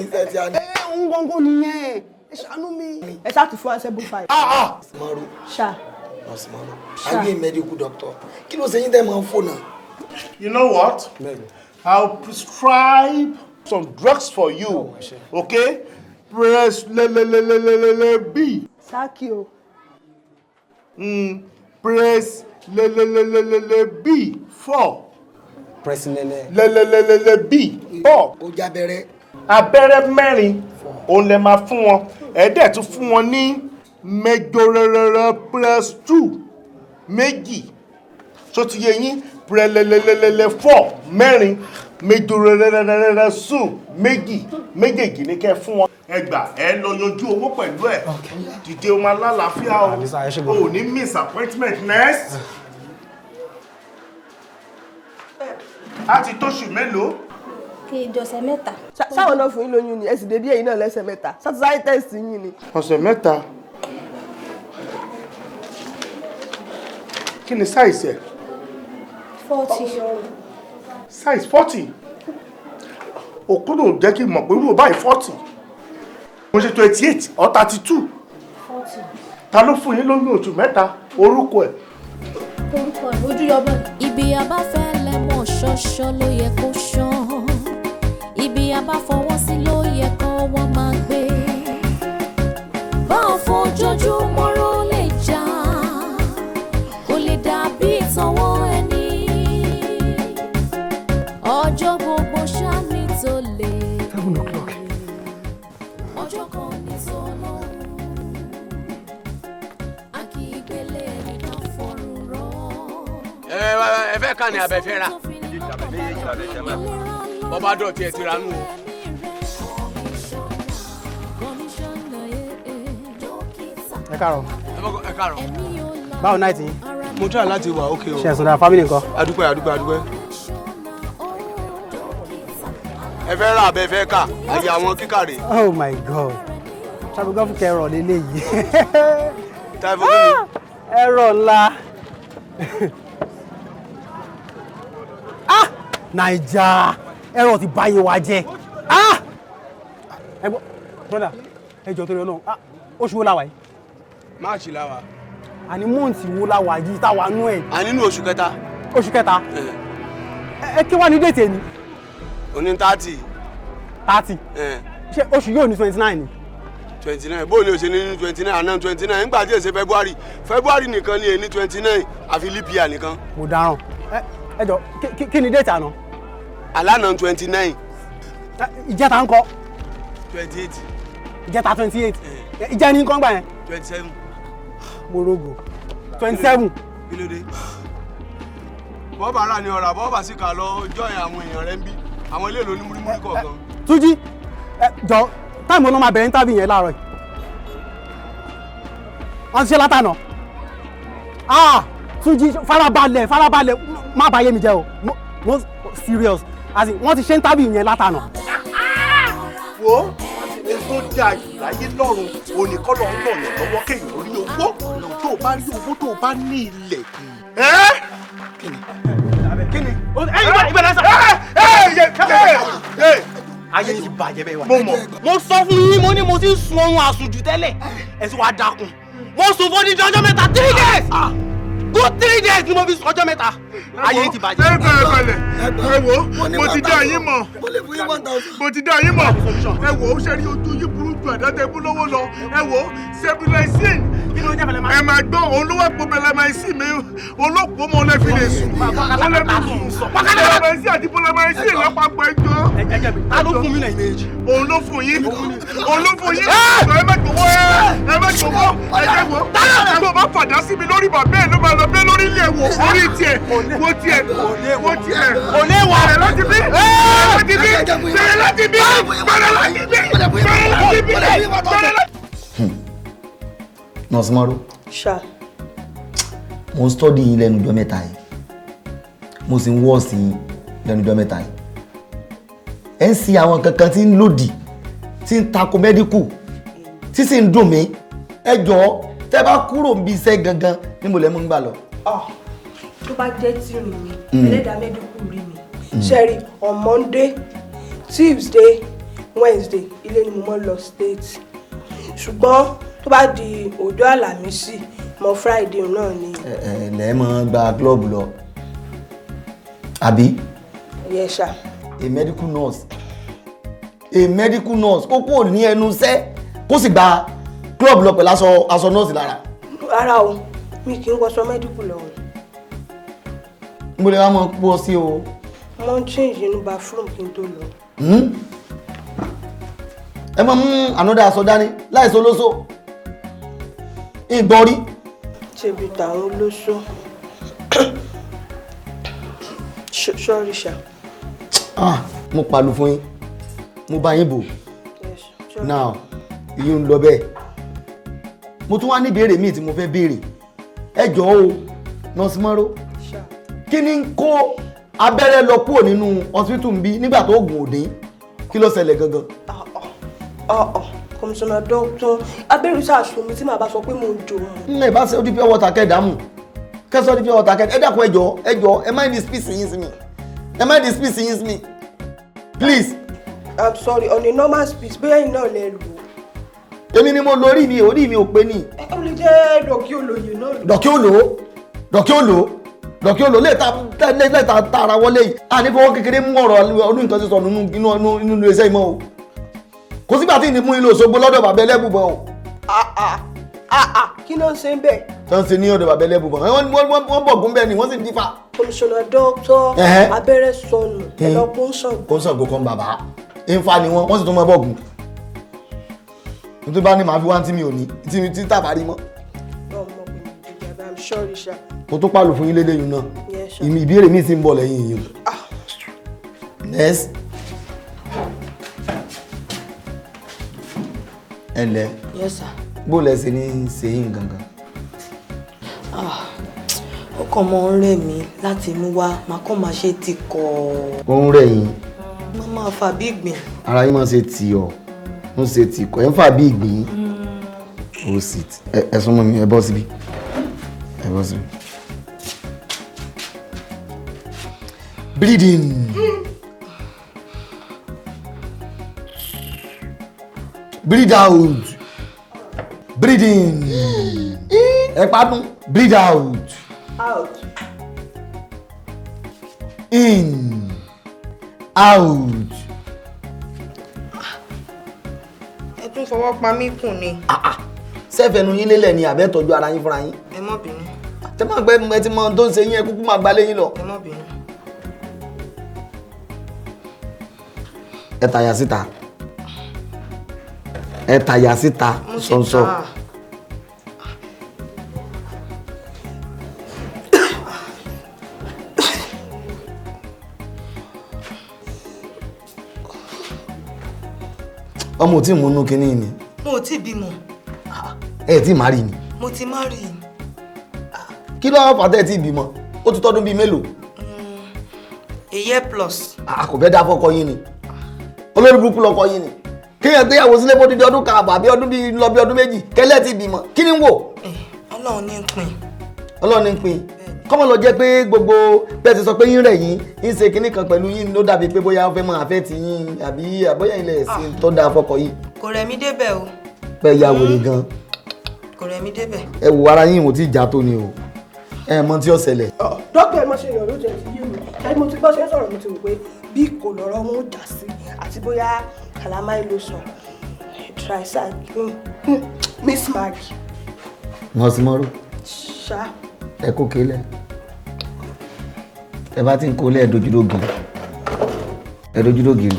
iṣẹ́ tí a ní. ń gbọ́ngàn nìyẹn ẹ ṣàánú mi. ẹ ṣáà ti fún ansẹ́bù 5. Maro. ṣá. Nurse Maro. Are you a medical doctor? Kí ló ṣe yín tẹ́ máa ń fò náà? You know what? I'll prescribe some drugs for you. Okay? Press B. Sáàkì o. Press B. 4. Press B. 4. Ó já abẹ́rẹ́. Abẹ́rẹ́ mẹ́rin òun lè máa fún wọn. Ẹ̀ẹ́dẹ̀ tún fún wọn ní mẹ́jọ press 2 méjì. So ti yé yín press 4 mẹ́rin mẹ́jọ sùn méjì méjèèjì ní kẹ́ fún wọn. Ẹ gbà ẹ lọ yanjú owó pẹ̀lú ẹ̀. Dìde o máa lálàáfíà o. O ní miss appointment next. A ti tóṣù mélòó? Kí ìjọsẹ̀ mẹ́ta. Sáwọn náà fún yín lóyún ni ẹ sì débí èyí náà lẹ́sẹ̀ mẹ́ta. Sátúsáì test yín ni. Ọ̀sẹ̀ mẹ́ta. Kí ni size ẹ̀? 40. Size 40. Òkúrò jẹ́ kí n mọ̀ pé irú báyìí 40. Mo ṣe 28 or 32. 40. Ta ló fún yín lóyún oṣù mẹ́ta? Orúkọ ẹ̀. Orúkọ ẹ̀ ojú yọbọ. Ibi abáfẹ́ lẹ́mọ̀ ṣọ́ṣọ́ ló yẹ kó ṣán. Ibi abáfọwọ́ sí ló yẹ kó wọ́n máa gbé. Báwo fojoojúmọ́ ró lè jà? Kò lè dàbí ìtọ́wọ́ ẹni. Ọjọ́ gbogbo ṣáàmì tó lè. 7 o'clock. Ọjọ́ kan ní tó lọ́rùn. A kì í gbélé ẹnìkan fọrùn rọ́. Ẹ fẹ́ kàn ní abẹ́fẹ́ ra. Bọ́bá dọ̀tí ẹ̀ ti ranú o. Ẹ káàárọ̀. Ẹ káàárọ̀. Báwo náà ti yín? Mo try láti wà ókè o. Ṣé ẹ̀sùn dára fámìlì nǹkan? Adúpẹ́. Ẹ fẹ́ ra abẹ́ fẹ́ kà àyè àwọn kíkà rè. Oh my God. Ṣàbùgọ́fù kẹrọ̀ lélẹ́yìí. Táìfù kí ni? Ẹ̀rọ ńlá. Naija ẹ̀rọ ti báyé wa jẹ́. Ẹ̀gbọ́n brother ẹjọ́ torí Ọlọ́run oṣù wo la wà yìí? Máàcì la wà. Àní mọ́ǹtì wo la wà yìí táwa nú ẹ̀? A nínú oṣù kẹta. Oṣù kẹta? Ẹ kí wá ní déètì ni? Oní 30. 30? Ṣé oṣù yóò ní 29 ni? 29 bó ni o ṣe ní 29 àná 29 nígbà tí èsè February nìkan ni èní 29 àfi leap year nìkan. Mo dáràn. Ẹjọ́ kí ni déètì àná? Àlànà 29. Ìjẹta ń kọ́? 28. Ìjẹta 28. Ìjẹ ní nǹkan gbà yẹn? 27. Morogo 27. Kí ló dé? Bọ́ọ̀bà rà ní ọ̀rà bọ́ọ̀bà sì kà lọ jọ́yìn àwọn èèyàn rẹ̀ ń bí àwọn ilé ìlú onímúrímúrí kọ̀ọ̀kan. Túnjí jọ táìmù ọ̀nà máa bẹ̀rẹ̀ interview yẹn láàárọ̀ yìí. Wọ́n ti ṣe látànà. Túnjí farabalẹ̀ má bàyé mi jẹ́ o. No serious as in wọ́n ti ṣe interview yẹn látànà. Wo èso jà láyé lọ́run oníkọ́lọ́ ń lọ̀yàn lọ́wọ́ kéèyàn rí owó tó bá rí owó tó bá ní ilẹ̀. Kí ni? Ayé yìí bàjẹ́ bẹ́ẹ̀ wá. Mo sọ fún yín mo ní mo ti sun oorun àsùnjù tẹ́lẹ̀ ẹ sì wá dákun. Mo sùn fún odidi ọjọ́ mẹ́ta 3 days. Good 3 days ni mo fi sùn ọjọ́ mẹ́ta. Ayé yìí ti bàjẹ́. Ẹ wo mo ti dá yín mọ̀. Ẹ wo ó ṣe rí ojú yín burú ju àdátẹ́bú lọ́wọ́ lọ. Ẹ wo stabilizing. Ẹ máa gbọ́ olówó pọ̀bẹ̀lẹ̀máìsì mi olóòpó mọ́ lẹ́fi lè sùn. Pọ̀bẹ̀lẹ̀máìsì àti pọ̀bẹ̀lẹ̀máìsì lápapọ̀ ẹjọ́. Ta ló fún mi náà ìmẹ̀jì? Òun ló fún yín. Ẹ má gbowó ẹjẹ wo. Tó bá fàdá sí mi lórí bàbá ẹ̀ ló máa lọ bẹ́ lórí ilé ẹ̀wọ̀ orí tiẹ̀. Wo tiẹ̀. Kò lè wà. Bẹ̀rẹ̀ láti bí. Nurse Maro. Ṣá. Mo ń study yín lẹ́nu ọjọ́ mẹ́ta yìí. Mo sì ń wọ́ọ̀sì yín lẹ́nu ọjọ́ mẹ́ta yìí. Ẹ ń sin àwọn kankan tí ń lòdì, tí ń tako medical, tí sì ń dùn mí. Ẹ jọ̀ọ́, tẹ́ bá kúrò níbi iṣẹ́ gangan ní mo lẹ́ mú ń gbà lọ. tó bá jẹ́ tìrìn mi ẹlẹ́dàá mẹ́díkù rí mi ṣẹ́rí on Monday Tuesday Wednesday ilé ni mo mọ́ lọ state ṣùgbọ́n tó bá di ọjọ́ àlàmísì mọ́ Friday náà ni. lẹ́ẹ̀ mọ́ gba club lọ àbí. yes sir. a medical nurse kó kúrò ní ẹnu iṣẹ́ kó sì gba club lọ pẹ̀lú aṣọ nọ́ọ̀sì lára. rárá o mi kì í wọṣọ medical lọ. mo lè wá mọ pọ́ sí o. mo ń change inú bathroom kí n tó lọ. ẹ máa mú ànádà aṣọ dání láìsọ lóṣò ìgbọ́rí. ṣebí tàwọn olóṣó sorry sir. mo pàlù fún yín mo bá yín bò now iye ń lọ bẹ́ẹ̀ mo tún wá ní ìbéèrè míì tí mo fẹ́ béèrè ẹ jọ̀ọ́ o nọ́ọ̀sì mọ́rọ́ kí ni ń kó abẹ́rẹ́ lọ kúrò nínú hospital ń bí nígbà tó oògùn òdín kí ló ṣẹlẹ̀ gangan. kọmíṣánná dókítà abẹ́rẹ́ ṣàṣù mi tí màá bá sọ pé mo ń jò wọn. ẹ bá ṣe ó di pure water kẹ́ẹ̀dámù kẹ́sọ́ di pure water kẹ́ẹ̀dá ẹ dákun ẹ jọ̀ọ́ ẹ má ní space yín sí mi ẹ má ní space yín sí mi please. I'm sorry on a normal speech bóyá iná lẹ lò. èmi ni mo lórí mi orí mi ò pé ní. ó lè jẹ́ dọ̀kí olóye náà. dọ̀kí olò lẹ́ta tààrà wọlé yìí a ní fọwọ́ kékeré mú ọ̀rọ̀ ọdún nǹkan ti sọ nínú iṣẹ́ ìmọ̀ o kò sígbà tí ní mú ilé Òṣogbo lọ́dọ̀ bàbá ẹlẹ́bùbọ̀ o. kí ló ń ṣe ń bẹ̀. tó ń ṣe ní ọ̀dọ̀ bàbá ẹlẹ́bùbọ̀ wọ́n bọ̀ gún bẹ́ẹ̀ ni wọ́n sì dífà. kọmíṣánná dókítà abẹ́rẹ́ sọnù ẹ̀lọ́ kóńsàngó kan bàbá ìfà ni wọ́n sì tún mọ́ bọ̀gùn nítorí bá ní màá fi wá tí mi ò ní tí tàbá rí mọ́. I'm sorry sir. mo tún pàlù fún yín lédèyìn náà ìbéèrè mi sì ń bọ̀ lẹ́yìn yìí. yes. ẹ ǹlẹ́. yes sir. bó lẹ ṣe ní ṣe yín gangan. ó kàn mọ́ ń rẹ̀ mí láti inú wá màá kàn máa ṣe ti kọ̀. ó ń rẹ̀ yín. wọ́n máa fà bí ìgbín. ara yín máa ṣe tì ọ́ ń ṣe tì kọ́ ẹ̀ ń fà bí ìgbín. ó sì ẹ súnmọ́ mi ẹ bọ́ síbí. Breathing. Breathe out. Breathing. Pardon. Breathe out. In. Out. ẹ tún fọwọ́ pa mí kùn ni. Sẹ́fẹ̀ẹ́nu yín lélẹ̀ ni àbẹ́ tọ́jú ara yín fúnra yín. ẹ má bínú. Tẹ́ máa gbẹ́ ẹ ti mọ tó ń ṣe yín ẹ kúkú máa gbalé yín lọ. ẹ má bínú. Ẹ tàyà síta. Ẹ tàyà síta sọ̀nsọ̀. ọmọ ò tí mú inú kinní ni. mo ò tí bímọ. ẹ tí má rí ni. mo ti má rí. kí ló fà tẹ́ ẹ tí bímọ ó ti tọ́dún bíi mélòó. a year plus. kò fẹ́ dá fọ́kọ yín ni olórí burúkú lọkọ yín ni kéèyàn gbéyàwó sílé bó dídí ọdún kan àbọ̀ àbí ọdún bíi lọ bí ọdún méjì kẹ́lẹ́ ti bímọ kí ni ń wò. Ọlọ́run ní ń pín. Ọlọ́run ní ń pín kọ́mọ lọ jẹ́ pé gbogbo bẹ́ẹ̀ ti sọ pé yín rẹ̀ yín ń ṣe kinní kan pẹ̀lú yín ló dàbí pé bóyá fẹ́ máa fẹ́ ti yín àbí àbóyá ilẹ̀ ẹ̀sìn tó dáa fọkọ yìí. kò rẹ̀ mí débẹ̀ o. pẹ́ ya wèrè gan. kò rẹ̀ mí débẹ̀. ẹ wo ara yín ò tí ì já tó ni o ẹ mọ tí ó ṣẹlẹ̀. dókítà ẹ má ṣe ìrọ̀lú jẹ ti yé mi ṣáà mo ti bọ́ ṣe ń sọ̀rọ̀ mo ti wò pé bí kò lọ́rọ̀ wọn ó jà sí àti bóyá calamine lotion tricycline miss maggie. nọ́ọ̀sì mọ́rọ́. ṣá. ẹ kó kélẹ̀ ẹ bá ti ń kólẹ̀ ẹ dojúdó gírí.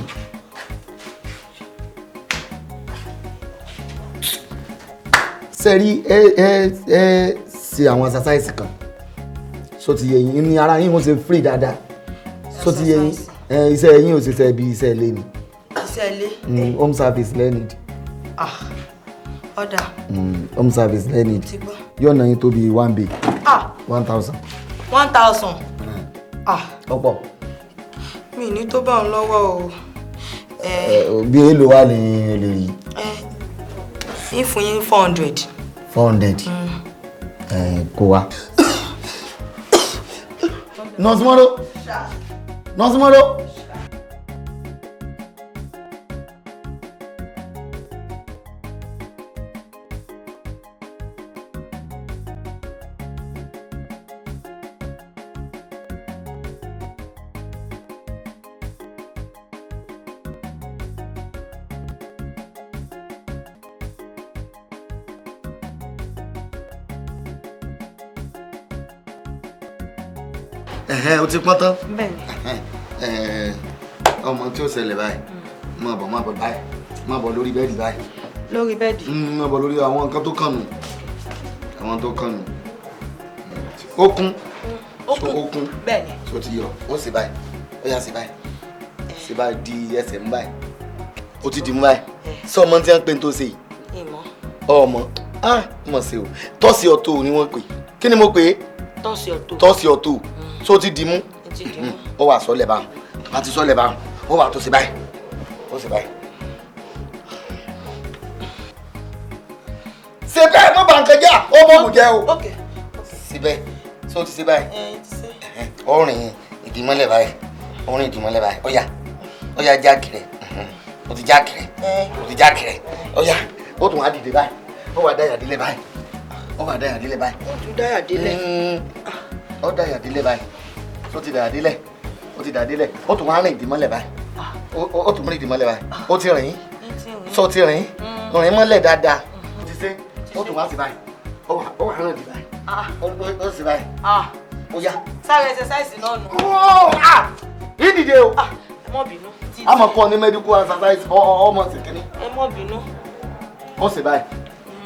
sẹ́rí ẹ ṣe àwọn exercise kan so ti yẹ yín ní ara yín ó ṣe free dáadáa so ti yẹ yín iṣẹ́ yín ò ṣiṣẹ́ bí iṣẹ́ ilé ni. iṣẹ́ ilé. home service learned. ọ̀dà. home service learned yóò ná yín tó bí 1 bay. 1000. 1000. ọ̀pọ̀. mi ní tó bá ń lọ́wọ́ o. bí èlò wà ní olè yìí. ń fún yín 400. 400. kó wa. Nurse Moro. Nurse Moro. O ti pọ́n tán. Bẹ́ẹ̀ni. Ọmọ tí ó ṣẹlẹ̀ báyìí má bọ̀ báyìí má bọ̀ lórí bẹ́ẹ̀dì báyìí. Lórí bẹ́ẹ̀dì. Má bọ̀ lórí àwọn nǹkan tó kàn nù àwọn tó kàn nù. Ó kún. Bẹ́ẹ̀ni. Tó ti yọ ó sì báyìí ó yá sí báyìí sí báyìí di ẹsẹ̀ mú báyìí ó ti di mú báyìí sọ ọmọ tí wọ́n ń pè tó ṣe yìí. Ọmọ mọ̀ sí o tọ́sí ọ̀tọ̀ ni wọ́n pè kí ni mo pè é. Tọ́sí ọ̀tọ̀ so ti di mú ó wà sọ́lẹ̀ báwọn àti sọ́lẹ̀ báwọn ó wà tó ṣe báyìí ó ṣe báyìí. ṣe bẹ́ẹ̀ ló bá nǹkan jà ó mọ̀ kò jẹ́ o síbẹ̀ so ti ṣe báyìí ọrìn ìdìmọ́lẹ̀ báyìí ọrìn ìdìmọ́lẹ̀ báyìí ó yá jáàkì rẹ̀ ó ti jáàkì rẹ̀ ó yá ó tún wá dìde báyìí ó wà dáyà délẹ̀ báyìí ó wà dáyà délẹ̀ báyìí ó dáyà délẹ̀ báyìí ó ti dàyà délẹ̀ ó ti dàyà délẹ̀ ó tún wá rìn ìdìmọ́lẹ̀ báyìí ó tún rìn ìdìmọ́lẹ̀ báyìí ó ti rìn sọ ti rìn rìn mọ́lẹ̀ dáadáa ó ti ṣe ó tún wá sí báyìí ó wà rìn ìdì báyìí ó sì báyìí ó yá. Sáré exercise náà nù. yìí dìde o. Ẹ mọ́ bínú. a máa kọ́ ní medical exercise ọmọ sì kìíní. Ẹ mọ́ bínú. ó sì báyìí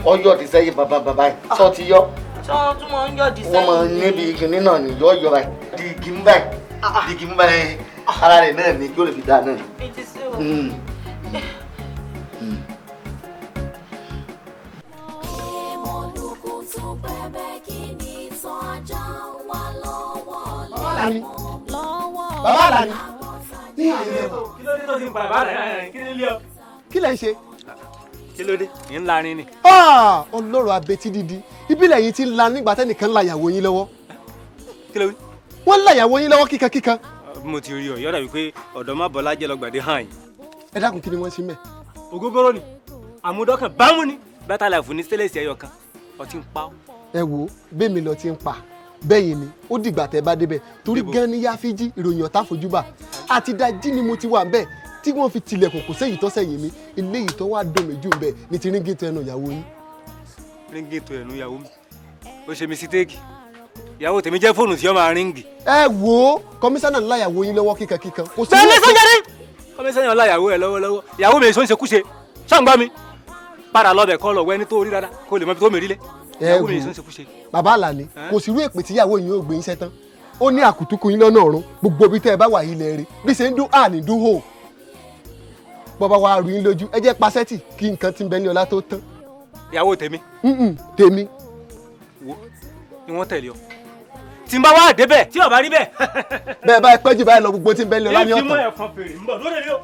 ọyọ́ ti sẹ́yìn bàbá báyìí sọ ti yọ. Sọ tún mọ̀ ń yọ̀ dì sẹ́yìn. wọ́n máa ń níbi ìkíní náà ní yọ báyìí di igi mú báyìí di igi mú báyìí ara rẹ̀ náà ní kí ó lè fi dáa náà. Bí ti ṣe o. Bàbá Àlàní. Kí ló dé tó ti ń pa bàbá rẹ̀? Kí ló lé ọ? Kí lẹ̀ ń ṣe? Kí ló dé? Ì ń larin ni. Ọlọ́run abetí dídí. Ibílẹ̀ yìí ti ń la nígbà tẹ́nìkan ń la ìyàwó yín lọ́wọ́. Kí ló wí? Wọ́n ń la ìyàwó yín lọ́wọ́ kíkankíkan. Mo ti rí ọ, yọ̀dà wípé ọ̀dọ́ má bọ́lá jẹ́ lọ́gbàdé hàn yìí. Ẹ dákun kí ni wọ́n ṣe mẹ́? Ògógóró ni, àmúdọ́kàn bámú ni, bẹ́tà láìfù ní stélèsì ẹyọ kan, ọtí ń pa ọ́. Ẹ wo bẹ́ẹ̀ mi lọ ti ń pa bẹ́yìn ni ó dìgbà tẹ́ bá débẹ̀ torí gan ni yá fi jí ìròyìn ọ̀tá fojúbà àti dájí ni mo ti wà bẹ́ẹ̀ tí wọ́n fi tilẹ̀kùn kò séyìí tó sẹ́yìn mi eléyìí tó wá dùn mí jù ń bẹ̀ ní ti ríngìtì ẹnu ìyàwó yín. Ríngìtì ẹnu ìyàwó mi ó ṣe mi sítéèkì ìyàwó tèmi jẹ́ fóònù tí ó máa ríngì. Ẹ wo kọmísánná ńlá ìyàwó yín lọ́wọ́ kíkankíkan. bẹ́ẹ̀ni sọ́jàre kọmísánná ńlá ìyàwó ẹ̀ lọ́wọ́lọ́wọ́ ìyàwó mi èso ń ṣekúṣe ṣàǹgbá mi padà lọ́bẹ̀ kọ́ lọ wẹ́ni tó rí dáadáa kó lè mọ ibi tó mi rí lé. Bàbá Àlàní kò sí irú èpè tíyàwó yín ò gbé yín sẹ́tán ó ní àkùtùkù yín lọ́nà ọ̀run gbogbo ibi tẹ́ ẹ bá wà yín lẹ́ẹ̀rí bí ṣe ń dún àní dún hò bọ́bá wa rú yín lójú ẹ jẹ́ pasẹ́tì kí nǹkan ti ń bẹ ní ọlá tó tán. ìyàwó tèmi. Tèmi. wo ni wọ́n tẹ̀lé ọ tí n bá wá débẹ̀ tí ò bá rí bẹ́ẹ̀. bẹ́ẹ̀ bá ẹ pẹ́ jù báyìí lọ gbogbo tí ń bẹ ní ọlá ní ọ̀tàn. èyí ti mọ ẹ̀fọn fèrè ń bọ̀ lóde mi o.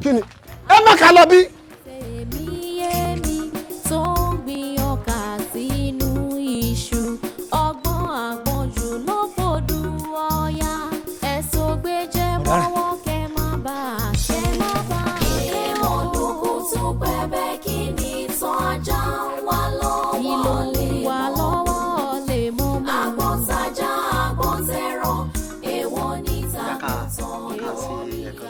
kí ni ẹ má kà lọ bí. tó ń gbin ọkà sínú iṣu ọgbọ́n àgbọ̀njù ló fòdù ọ̀yà ẹ̀sùn gbẹ́jẹ́ mọ́wọ́ kẹ́ má bà á ṣe má bà á. ilé mọ̀lúkú tún pẹ́pẹ́ kí ni tán ajá ń wá lọ́wọ́ lè mọ́ àgbọ̀ntajà àgbọ̀ntẹ̀rọ̀ èèwọ̀ níta tán èèwọ̀ níta.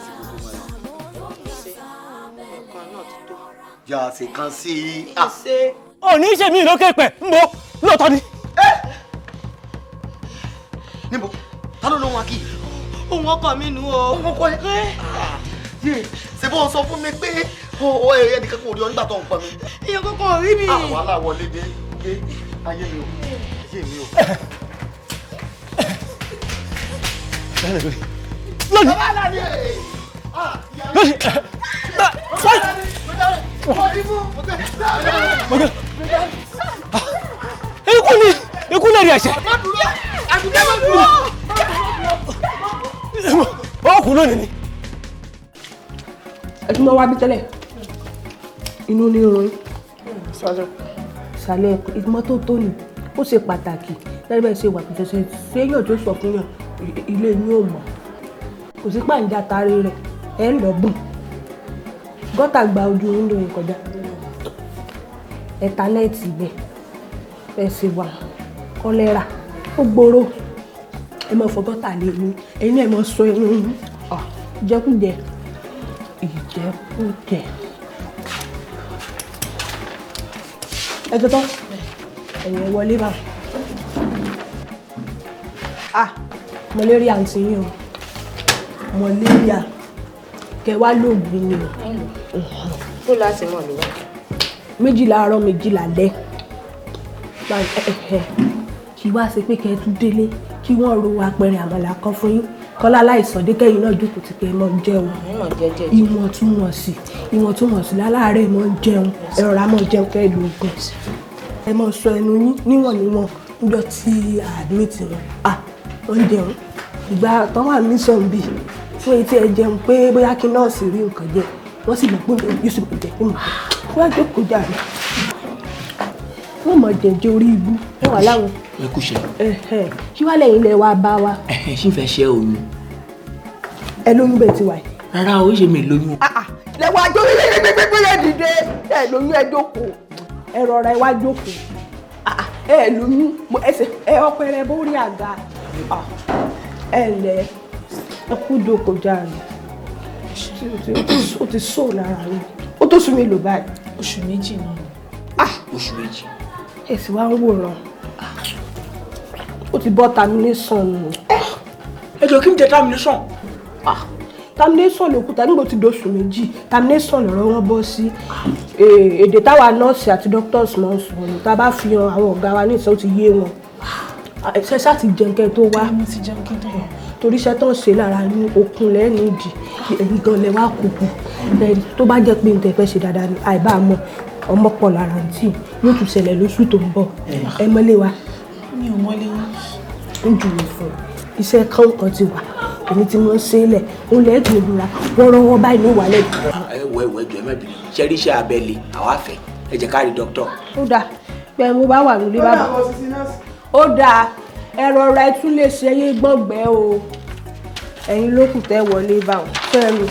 Jà sí kan sí i. ò ní ṣe mí lókè pẹ̀ ń bọ̀ lóòótọ́ ni. Níbo ta ló lóhun akí. Òun ọkọ mi nù o. Òun ọkọ ẹ. ṣe bó sọ fún mi pé ẹnìkan kò rí ọ nígbà tó ń pọn mi. Èèyàn kankan ò rí mi. Àwọn aláwọlé dé ayé mi o ayé mi o. lónìí. Ikú lè rí ẹ̀ṣẹ̀. Ó kú lónìí ni. Ẹ tún máa wá bí tẹ́lẹ̀. Inú ní irun. Sàlẹ̀ ìmọ́tótó ni ó ṣe pàtàkì. tẹ́lẹ̀ ṣe wà pẹ̀tẹ̀ṣẹ̀ séyàn tó sọ fún yàn ilé yín ò mọ̀ kò sí pàǹjà tarí rẹ̀ ẹ̀ ń lọ́gbọ̀n gọ́tà gba ojú oúnjẹ yìí kọjá ẹ̀ta nẹ́ẹ̀tì ibẹ̀ ẹ̀ ṣe wà kọ́lẹ́rà ó gbòòrò ẹ máa fọ gọ́tà lé ní ẹ̀yin náà ẹ máa sọ ẹnu yín ìjẹkújẹ ìjẹkújẹ ẹ tó tán ẹ̀yìn wọlé bá malaria ń tin yín o malaria kẹ wá lóògùn ni o tó láti mọ̀ ló wá. 2 láàárọ̀ 2 lálẹ́ kí wá ṣe pé kẹ́ tún délé kí wọ́n ro apẹ̀rẹ̀ àmàlà kan fún yín kọ́lá láìsàn dé kẹ́yìn náà jókòó ti kẹ́ mọ́ jẹun ìwọ̀ntúnwọ̀nsì láláàárẹ̀ mọ́ jẹun ẹ̀rọra mọ́ jẹun kẹ́ ló gbọ̀n ẹ mọ́ sọ ẹnu yín níwọ̀n níjọ́ tí admit wọn wọ́n jẹun ìgbà tán wà ní sọ̀nbì fún etí ẹ jẹun pé bóyá kí nọ́ọ̀sì rí nǹkan jẹ wọ́n sì mọ̀ pé yóò sì mọ̀ jẹ́ kí mọ̀ wọ́n á jókòó jàre wọ́n mọ̀ jẹ̀jẹ̀ orí ibú ẹ wà láwọn. ẹ kú ṣe. kí wàá lẹ́yìn ilẹ̀ wa bá wa. ṣì fẹ́ ṣe oyún. ẹ lóyún bẹ́ẹ̀ ti wà yìí. rárá o ṣe mi lóyún. lẹ́wọ̀ àjọ gbẹ́gbẹ́gbẹ́ dìde ẹ lóyún ẹ jókòó ẹ rọra ẹ wá jókòó ẹ lóyún ẹsẹ̀ ẹ ọpẹrẹ bórí àga ẹ lẹ ẹ kú jókòó jàre ó ti sọ lára rẹ ó tó sún mi lò báyìí. oṣù méjì náà. oṣù méjì. ẹ sì wá ń wòran ó ti bọ́ termination nù. ẹ jọ kí n jẹ termination. termination lòkúta nígbà tí dóṣù méjì termination lọ́rọ̀ wọn bọ́ sí èdè táwa nọ́ọ̀sì àti doctors máa ń sọ ní tá a bá fi hàn àwọn ọ̀gá wa ní ìṣẹ́ ó ti yé wọn ṣe ṣáà ti jẹun kẹ́ tó wá torí iṣẹ́ tó ń ṣe lára ní okun lẹ́ẹ̀ni ìdí èyí gan lẹ wá kúkú tó bá jẹ́ pé n tẹ́ fẹ́ ṣe dáadáa ní àìbá mọ́ ọmọ pọ̀ lára ntí yóò tún ṣẹlẹ̀ lóṣù tó ń bọ̀ ẹ mọ́lé wa. mi ò mọ́lé yín. ń jùlọ fún iṣẹ́ kọ́ńkan ti wà èmi tí wọ́n ṣe é lẹ̀ ó lẹ́ẹ̀dùn ìrora wọ́n rọ́wọ́ báyìí ní ìwàlẹ̀. ẹwọ ẹjọ ẹ má bìrì ṣẹ́rí iṣẹ́ abẹ́lé àwa fẹ́ ẹ jẹ́ ká rí dókítà. ó dáa pé mo bá wà nílé bàbá ó dáa ẹ̀rọ rẹ tún lè ṣe é gbọ̀ngbẹ́ o ẹ̀yin ló kù tẹ́ wọlé báwọn fẹ́ẹ́rù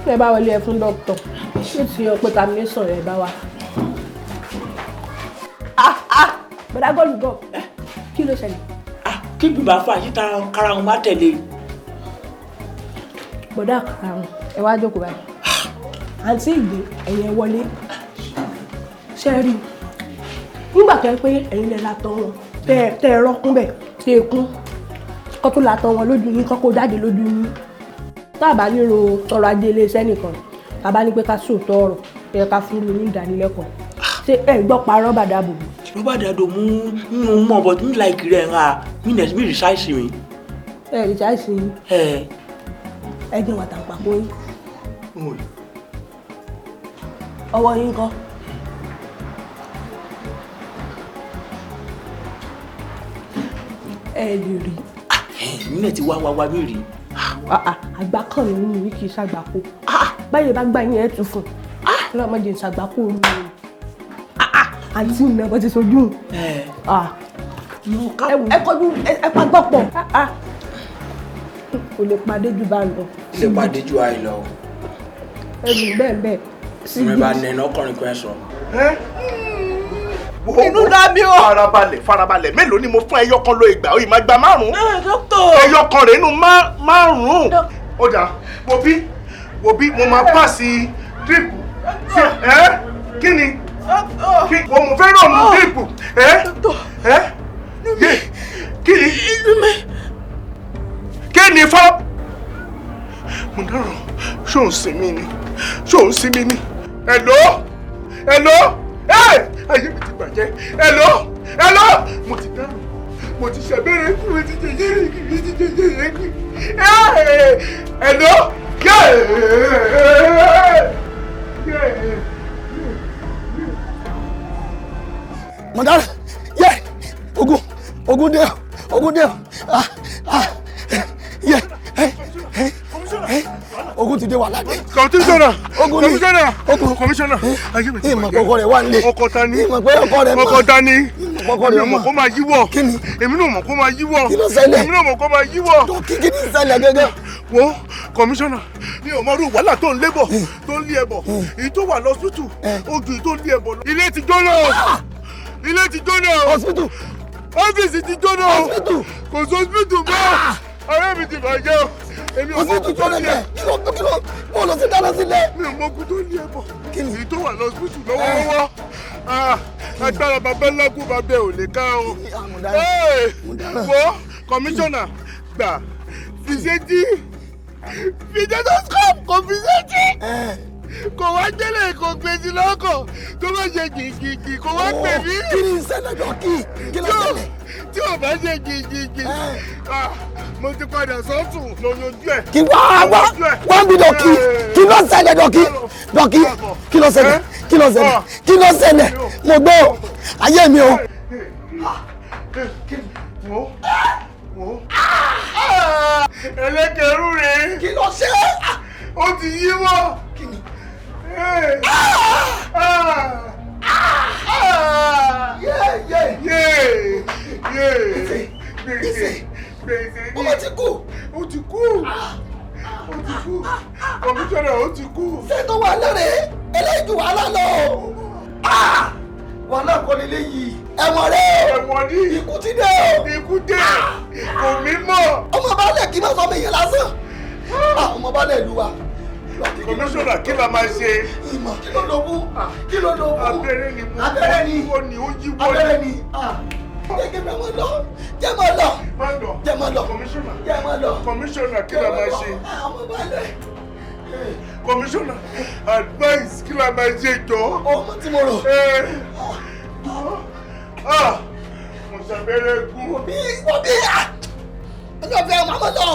tẹ́ bá wọlé ẹ fún dókítà ṣé ti yọ pé termination rẹ bá wà. bọ̀dá gọ́ọ̀lù gọ̀ kí ló ṣẹlẹ̀. kí bíbá fún àyíká kára wọn má tẹ̀lé. bọ̀dá kára wọn ẹ wá jókòó báyìí àǹtí ìgbé ẹ̀yìn ẹ wọlé ṣe rí nígbà tó yẹ pé ẹ̀yin lè látọ̀ wọn tẹ́ ẹ rọ́kún bẹ̀ tẹ́ ẹ kún kọ́ tó látọ̀ wọn lójú yín kọ́ kó jáde lójú yín tá a bá níro ọrọ̀ ajé iléeṣẹ́ nìkan tá a bá ní pé ká sòótọ́ ọ̀rọ̀ ẹ ká fún mi ní ìdánilẹ́kọ̀ọ́ ṣé ẹ gbọ́ parọ́ bàdà bò. rọ́bàdà dò mú ń mọ̀ bọ̀ ní láìkì rẹ̀ ń ha mí rìsáìsì mi. ẹ rìsáìsì yín ẹ jẹ́ wàtà pàpọ̀ yín ọwọ́ yín kọ́. ẹ lè rí. nílẹ̀ tí wá mí rí. àgbà kan nínú mi kì í ṣàgbákò báyìí bá gbà yín ẹ̀ tún fún ọlọ́mọdé ṣàgbákò mi àǹtí mi náà bọ́ ti sojú ẹ kọjú ẹ pa gbọ́pọ̀ kò lè pàdé jù bá lọ. lè pàdé jù àì lọ. ẹnu bẹ́ẹ̀ mi bá nẹ̀ẹ́nà ọkùnrin kan sọ. inú dá mi o. farabalẹ̀ mélòó ni mo fún ẹyọ kan lo ìgbà ó yìí máa gba 5. ẹyọ kan rẹ̀ inú 5. ó dà wo bí mo máa pàṣẹ dírípù kí ni mo fẹ́ràn mu dírípù kí ni fọ́. mo dárò ṣóun sinmi ni hello ayé mi ti bàjẹ́ hello mo ti dárò mo ti ṣàbẹ̀rẹ̀ mo ti jẹjẹrẹ hello mọ̀dára yẹ ogun dé yẹ ogun ti dé wà ládé. kọ́ńtínítọ̀nà ogun ni kọmíṣánná ayé mi ti ìmọ̀ kọ́kọ́ rẹ̀ wà nílé ọkọ̀ ta ni ìmọ̀ pé ọkọ rẹ̀ mọ̀ ọkọ̀ ta ni ọkọ rẹ̀ mọ̀ kó máa yíwọ́ kí ni èmi náà mọ̀ kó máa yíwọ́ kí ló ṣẹlẹ̀ èmi náà mọ̀ kó máa yíwọ́ kí ni ṣẹlẹ̀ gẹ́gẹ́. wo kọmíṣánná mi ò mọ irú wàhálà tó ń lébọ̀ tó ń lé ẹbọ̀ èyí tó wà lọ́sítù ojú èyí tó ń lé ẹbọ̀ lọ. ilé ti jóná ilé ti jóná hospital ọ́fíìsì ti jóná kò sí hospital mọ́ ọ̀rẹ́ mi ti bàjẹ́ o èmi ò mọ kú tó ní ẹ. kí ló mo lọ sí dáná sílẹ̀. mi ò mọ kú tó ní ẹ bọ̀ èyí tó wà lọ́sítù lọ́wọ́lọ́wọ́ agbára bàbá lágùn bàbá ò lè ká o. wo kọmíṣánná gbà fìṣẹ́tì fìṣẹ́tọ́sọ́ọ̀pù kò fìṣẹ́tì kò wá gbélé kò gbèsè lọ́kọ̀ tó bá ṣe gìgìgì kò wá pè mí. kí ni ìṣẹ̀lẹ̀ jọ kí ló ṣẹlẹ̀. tí o bá ṣe gìgìgì mo ti padà sọ́tún lóyún ẹ̀. kí wá bí dọ̀kí kí ló ṣẹlẹ̀ dọ̀kí kí ló ṣẹlẹ̀ kí ló ṣẹlẹ̀ mo gbọ́ ayé mi o. ẹlẹ́kẹ̀rú rẹ̀. kí ló ṣe. ó ti yíwọ́. Ọmọ ti kú. Ó ti kú. Kọmíṣánná ó ti kú. Ṣé tó wà lóore? Eléyìí ju wàhálà lọ. Wàhálà kọ́ nílé yìí. Ẹ̀wọ̀n rẹ̀. Ẹ̀wọ̀n ní. Ikú ti dé o. Ikú dé. Kò mí mọ̀. Ọmọ balẹ̀ kí n máa sọ mi yẹn lásán. Ọmọ balẹ̀ lu wa. Kọmíṣánná kí la máa ṣe. Ìmọ̀ kí ló lọ wú. Kí ló lọ wú. Abẹ́rẹ́ ni mo abẹ́rẹ́ ni ó ní ó yí wọlé. abẹ́rẹ́ ni. Jẹ́ máa lọ. Jẹ́ máa lọ. Jẹ́ máa lọ. Kọmíṣánná. Jẹ́ máa lọ. Kọmíṣánná kí la máa ṣe. Ọmọ balẹ̀. Kọmíṣánná advice kí la máa ṣe jọ. Ọmọ tí mo rò. Mo ṣàbẹ̀rẹ̀ kú. Òbí ẹjọ́ fẹ́ ọmọ lọ.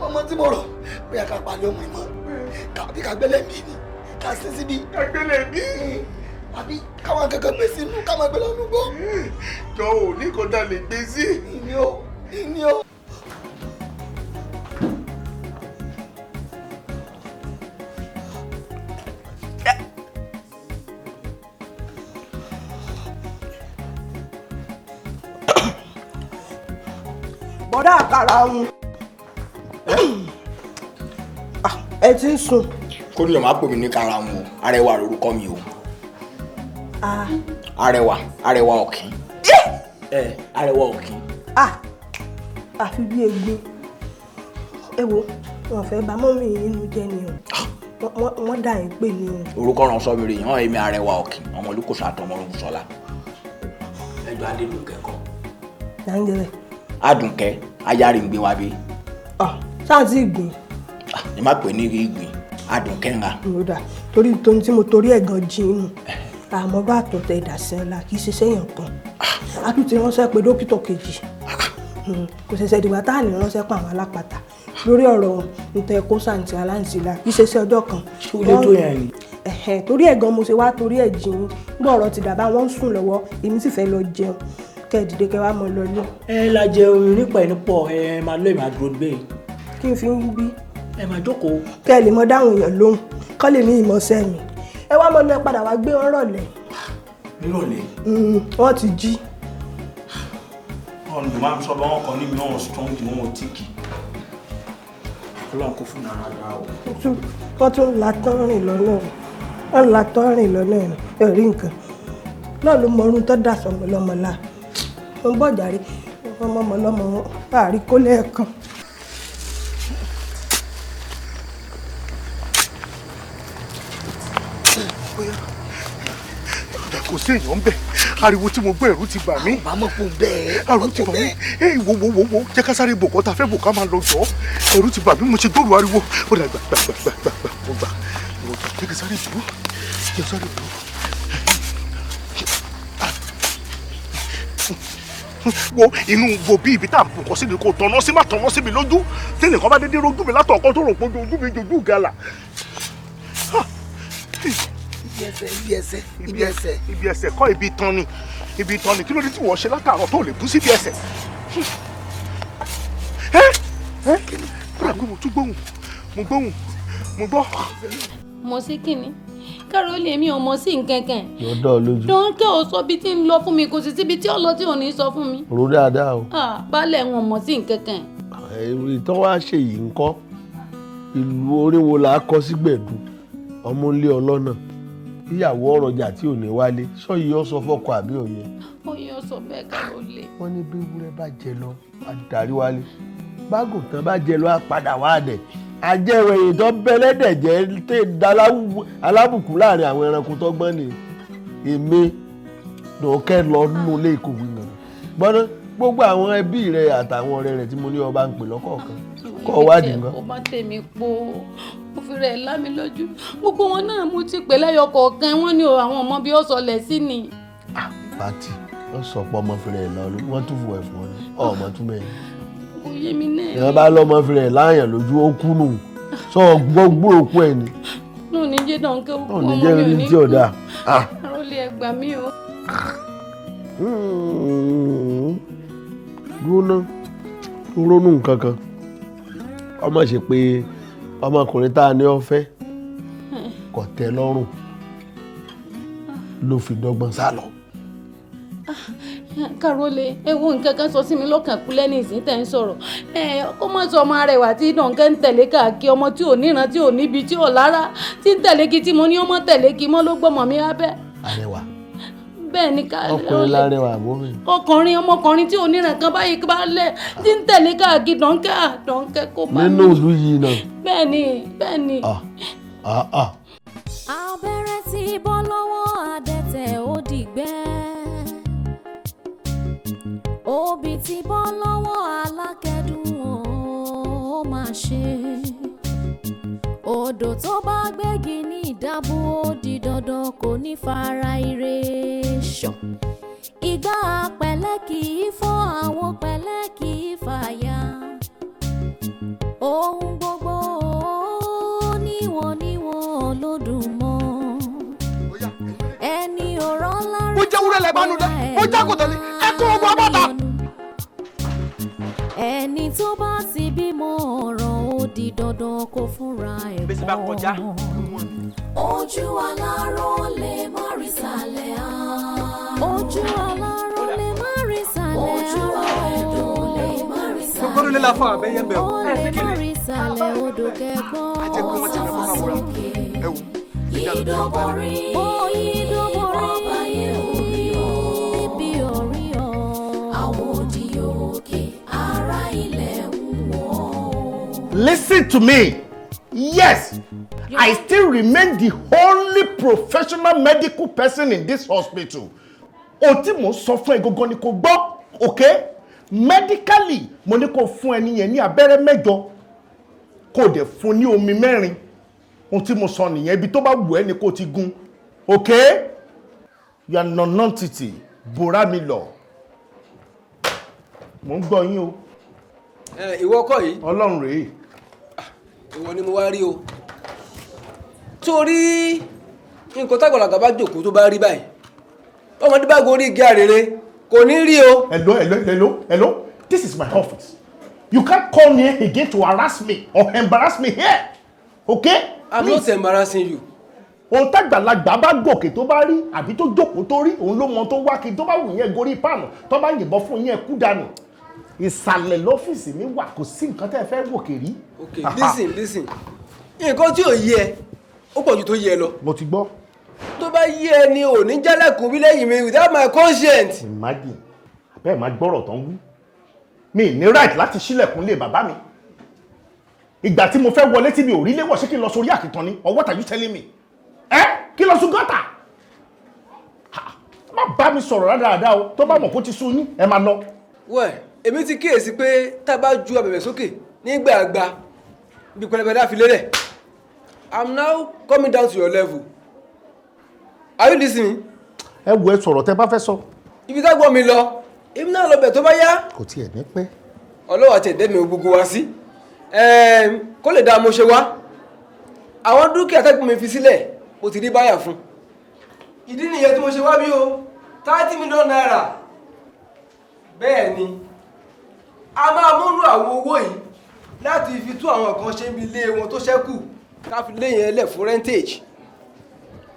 Ọmọ tí mo rò bóyá ká palẹ̀ ọmọ ìmọ̀ àbí ká gbélé mi ni ká sí síbi. Ká gbélé mi. Àbí káwọn kankan gbé sínú káwọn gbé lọ́nu gbó. Jọ ò ní kó dá lè gbé sí. Ìní o. bọ́dá àkàrà ọ̀hún ẹ ti ń sùn. kó ní ọmọ pè mí ní karahun o arẹwà lórúkọ mi o arẹwà ọ̀kín arẹwà ọ̀kín. àfi bí egbin ẹ wo wọn fẹ́ bá mọ́mí inú jẹ́ ni o wọ́n dà yín pè ní o. orúkọ ràn sọ mi rè hàn èmi arẹwà ọ̀kín ọmọ olùkóso àtọmọ olùkósọlá ẹjọ adélùkẹ kọ. dáńgẹrẹ. Adùnkẹ́ ayárí ń gbé wa bí. sáàtì ìgbín. ẹ má pè ní ìgbín Adùnkẹ́ ńlá. lódà torí tóun tí mo torí ẹ̀ gan jíìnù àmọ́ bá àtọ̀tẹ̀ ìdásí ọ̀la kì í ṣiṣẹ́ yàn kan a tún ti ránṣẹ́ pé dókítà kejì kò ṣẹ̀ṣẹ̀ dìgbà tá à ní ránṣẹ́ pa àwọn alápàtà lórí ọ̀rọ̀ nítorí kó sàǹtì aláǹtìlá kì í ṣiṣẹ́ ọjọ́ kan. ṣé o lè tó yẹn ni. torí ẹ̀ gan mo ṣe wá torí ẹ̀ jíìnù gbọ́ ọ̀rọ̀ ti dàbá wọn ń sùn lọ́wọ́ èmi sì fẹ́ lọ jẹun kẹ́ ẹ dìde kẹ́ wá mọ lọ lọ. ẹ la jẹun nípa ẹni pọ ẹ máa lọ ẹ máa dúró gbé. kí n fi ń bí. ẹ máa jókòó. kẹ́ ẹ lè mọ dáhùn èèyàn lóhùn kọ́ lè ní ìmọ̀ọ́sẹ́ mi ẹ wá mọ lọ padà wá gbé wọn rọ̀lẹ́. nírọ̀lẹ́. wọ́n ti jí. ọ̀nà máa ń sọ bá wọn kan níbi wọn strong wọn tíkì. ọlọ́run kò fún ara dá o. wọ́n tún latán rìn lọ́nà wọ́n latán rìn lọ́nà ẹ̀ rí nǹkan náà ló mọ orun tó dà sọmọ lọ́mọ la mo ń bọ̀ jàre ọmọ lọ́mọ wọn láàrí kó lẹ́ẹ̀kan. kò sí èèyàn ń bẹ ariwo tí mo gbọ́ ẹ̀rù ti bà mí. bàmọ́ kò bẹ́ẹ̀. ẹ̀rù ti bà mí. wo jẹ́ ká sáré bò kọ́ ta fẹ́ bò ká máa lọ jọ́ ẹ̀rù ti bà mí mo ṣe gbóòrò ariwo ó dà gbà jẹ́ ká sáré bò jẹ́ sáré bò. wo inú wo bí ibi tá à ń bò kọ́ sí ni kò tọ̀nà sí má tọ̀nà sí mi lójú tẹ́lẹ̀ kan bá dédé rojú mi látọ̀ ọkọ tó rò pé ojú mi jojú gàlà. ibi ẹsẹ̀ kọ́ ibi itan ni kí ló dé tí wọ́n ṣe látàárọ̀ tó lè bú síbi ẹsẹ̀. kúrò pé mo tún gbóhùn mo gbọ́. mọ̀ sí kínní Kárólì èmi ò mọ̀ sí nkankan. yóò dán ọ lójú. Dọ́ńkẹ́ ò sọ bí tí ń lọ fún mi kò sì síbi tí ó lọ tí ò ní sọ fún mi. rò dáadáa o. Baálẹ̀ wọn mọ̀ sí nkankan. ìtọ́ wá ṣe yìí ń kọ́ ìlú oríwo là á kọ́ sí gbẹ̀dú ọmọ ilé ọlọ́nà ìyàwó ọ̀rọ̀jà tí ò ní wálé sọ́yìí ó sọ fọ́kọ àbí òye. ó yẹ ọ sọ bẹ́ẹ̀ Kárólì. wọ́n ní bí ewúrẹ́ bá jẹ lọ adarí wálé bágùn tán bá jẹ lọ á padà wá dẹ̀ àjẹwò èyí tó bẹ́lẹ́dẹ̀ jẹ́ tẹ́ da alábùkún láàrin àwọn ẹranko tó gbọ́n ni èmi Dọ̀kẹ́ lọ nínú ilé ìkòwé nǹkan gbọ́dọ̀ gbogbo àwọn ẹbí rẹ àtàwọn ọ̀rẹ́ rẹ tí mo ní ọba ń pè lọ́kọ̀ọ̀kan kọ́ wádìí nǹkan. ó bá tèmi po mo fi rẹ̀ lámi lójú gbogbo wọn náà mo ti pè lẹ́yọ kọ̀ọ̀kan wọ́n ní àwọn ọmọ bí ó sọlẹ̀ sí ni. pati wọ́n sọ pé ọmọ fìrẹ̀ lọ wọ́n tún fún ẹ̀ fún ọ ní ọmọ tún bẹ́ẹ̀. kò yé mi náà. ìyẹn bá lọ́mọ fìrẹ̀ láàyàn lójú ó kú nù sọ gbogbo òkú ẹ̀ ni. náà ní jẹ́ Dọ̀kẹ́ òkú ọmọ mi ò ní kú Kárólì ẹ gbà mí o. gbóná ronú nǹkan kan ọmọ ṣe pé ọmọkùnrin tá a ní ọ̀fẹ́ kò tẹ́ lọ́rùn ló fi dọ́gbọ́n sá lọ. Kárólì ewu nǹkan kan sọ sí mi lọ́kàn kúlẹ̀ ní ìsìn tẹ̀ ń sọ̀rọ̀ kó má sọ ọmọ Arẹwà tí Dọ̀kẹ́ ń tẹ̀lé káàkiri ọmọ tí ò níran tí ò níbi tí ò lára tí ń tẹ̀lé kí tí mo ní ọmọ tẹ̀lé kí mọ́ ló gbọ́mọ mi abẹ́. Arẹwà. bẹ́ẹ̀ ni Kárólì. ọkùnrin lárẹwà àbómi. ọmọkùnrin tí ò níran kan báyìí kí bá lẹ̀ tí ń tẹ̀lé káàkiri Dọ̀kẹ́ kó bá mi. nínú ìlú yìí náà. bẹ́ẹ̀ ni. abẹ́rẹ́ tí bọ́ lọ́wọ́ adẹ́tẹ̀ ó dìgbẹ́ obì tí bọ́ lọ́wọ́ alákẹ́dùn ó máa ṣe odò tó bá gbégi ní ìdábò ó di dandan kò ní fara ire ṣàn ìgbà pẹ̀lẹ́ kì í fọ́ àwọn pẹ̀lẹ́ kì í fàya ohun gbogbo níwọ̀n lódùn mọ́ ẹni ọ̀rọ̀ lára mo jẹ́ wúrẹ́ lẹ́ bá nu dẹ́ mo jẹ́ kò tẹ̀lé ẹ kó o bọ́ bàtà. ẹni tó bá ti bímọ ọ̀rọ̀ ó di dandan kó fúnra ẹ̀ mọ́ ojú aláró lè má rí sàlẹ̀ ojú aláró lè má rí sàlẹ̀ ojú ẹ̀dùn lè má rí sàlẹ̀ gbọ́dọ̀ lé la fún àbẹ́yẹ bẹ́ẹ̀ ó lè má rí sàlẹ̀ odò kẹ́gbọ́n sáfà sókè ìdóborí ọba yẹ orí o bí orí o àwọn òdì òkè ara ilẹ̀ ń wọ̀. Listen to me. Yes, I still remain the only professional medical person in this hospital. Ohun tí mo sọ fún ẹ gangan ni kò gbọ́, okay? Medically, mo ní kó fún ẹni yẹn ní abẹ́rẹ́ 8, kó dẹ̀ fún ní omi 4. Ohun tí mo sọ nìyẹn, ibi tó bá wù ẹ́ ni kó ti gún, okay? You are non-entity, bora mi lọ. Mo ń gbọ́ yín o. Ìwọ kọ́ yìí. Ọlọ́run rèé. Ìwọ ni mo wá rí o. Torí nǹkan tágbàlagbà bá jókòó tó bá rí báyìí. Ọmọdé bá gorí igi àrèrè kò ní rí o. Hello. This is my office. You can't come here again to harass me or embarrass me here. Okay? I'm not embarrassing you. Ohun tágbàlagbà bá gòkè tó bá rí àbí tó jókòó tó rí òun ló mọ tó wá kí tó bá wù yẹn gorí páànù tó bá yìnbọn fún yẹn kú dànù. Ìsàlẹ̀ lọ́fíìsì mi wà kò sí nǹkan tẹ́ ẹ fẹ́ wòkè rí. Okay, listen. Nǹkan tí ò yẹ ó pọ̀ ju tó yẹ lọ. Mo ti gbọ́. Tó bá yẹ ni ò ní jálẹ̀kùn bí lẹ́yìn mi without my consent. Imagine abẹ́ẹ̀ máa gbọ́rọ̀ tán wí. Mi ní right láti ṣílẹ̀kùn lé bàbá mi. Ìgbà tí mo fẹ́ wọlé tí mi ò rí léwọ̀ ṣé kí n lọ sórí àkìtàn ni or what are you telling me? Kí lọ sùn gọ́tà? Má bá mi sọ̀rọ̀ rádaràdá o tó bá mọ̀ kó ti sún yín ẹ máa lọ. Well, èmi ti kíyèsí pé tá a bá ju abẹ̀bẹ̀ sókè nígbàgbà bí pẹlẹbẹ dá fi lélẹ̀. I'm now coming down to your level. Are you listening? Ẹ wo ẹ sọ̀rọ̀ tẹ́ bá fẹ́ sọ. Ibi tá gbọ́ mi lọ, èmi náà lọ bẹ̀ tó bá yá. Kò tiẹ̀ ní pẹ́. Ọlọ́wà tẹ̀ dẹ́mi gbogbo wa sí. Kó lè dá mo ṣe wá. Àwọn dúkìá tẹ́gbọ́n mi fi sílẹ̀, mo ti rí báyà fún. Ìdí nìyẹn tí mo ṣe wá bí o, 30 million naira. Bẹ́ẹ̀ ni, a máa múnú àwọn owó yìí láti fi tú àwọn kan ṣe ń bi ilé wọn tó ṣẹ́kù ká fi lé yẹn lẹ̀ fún rentage.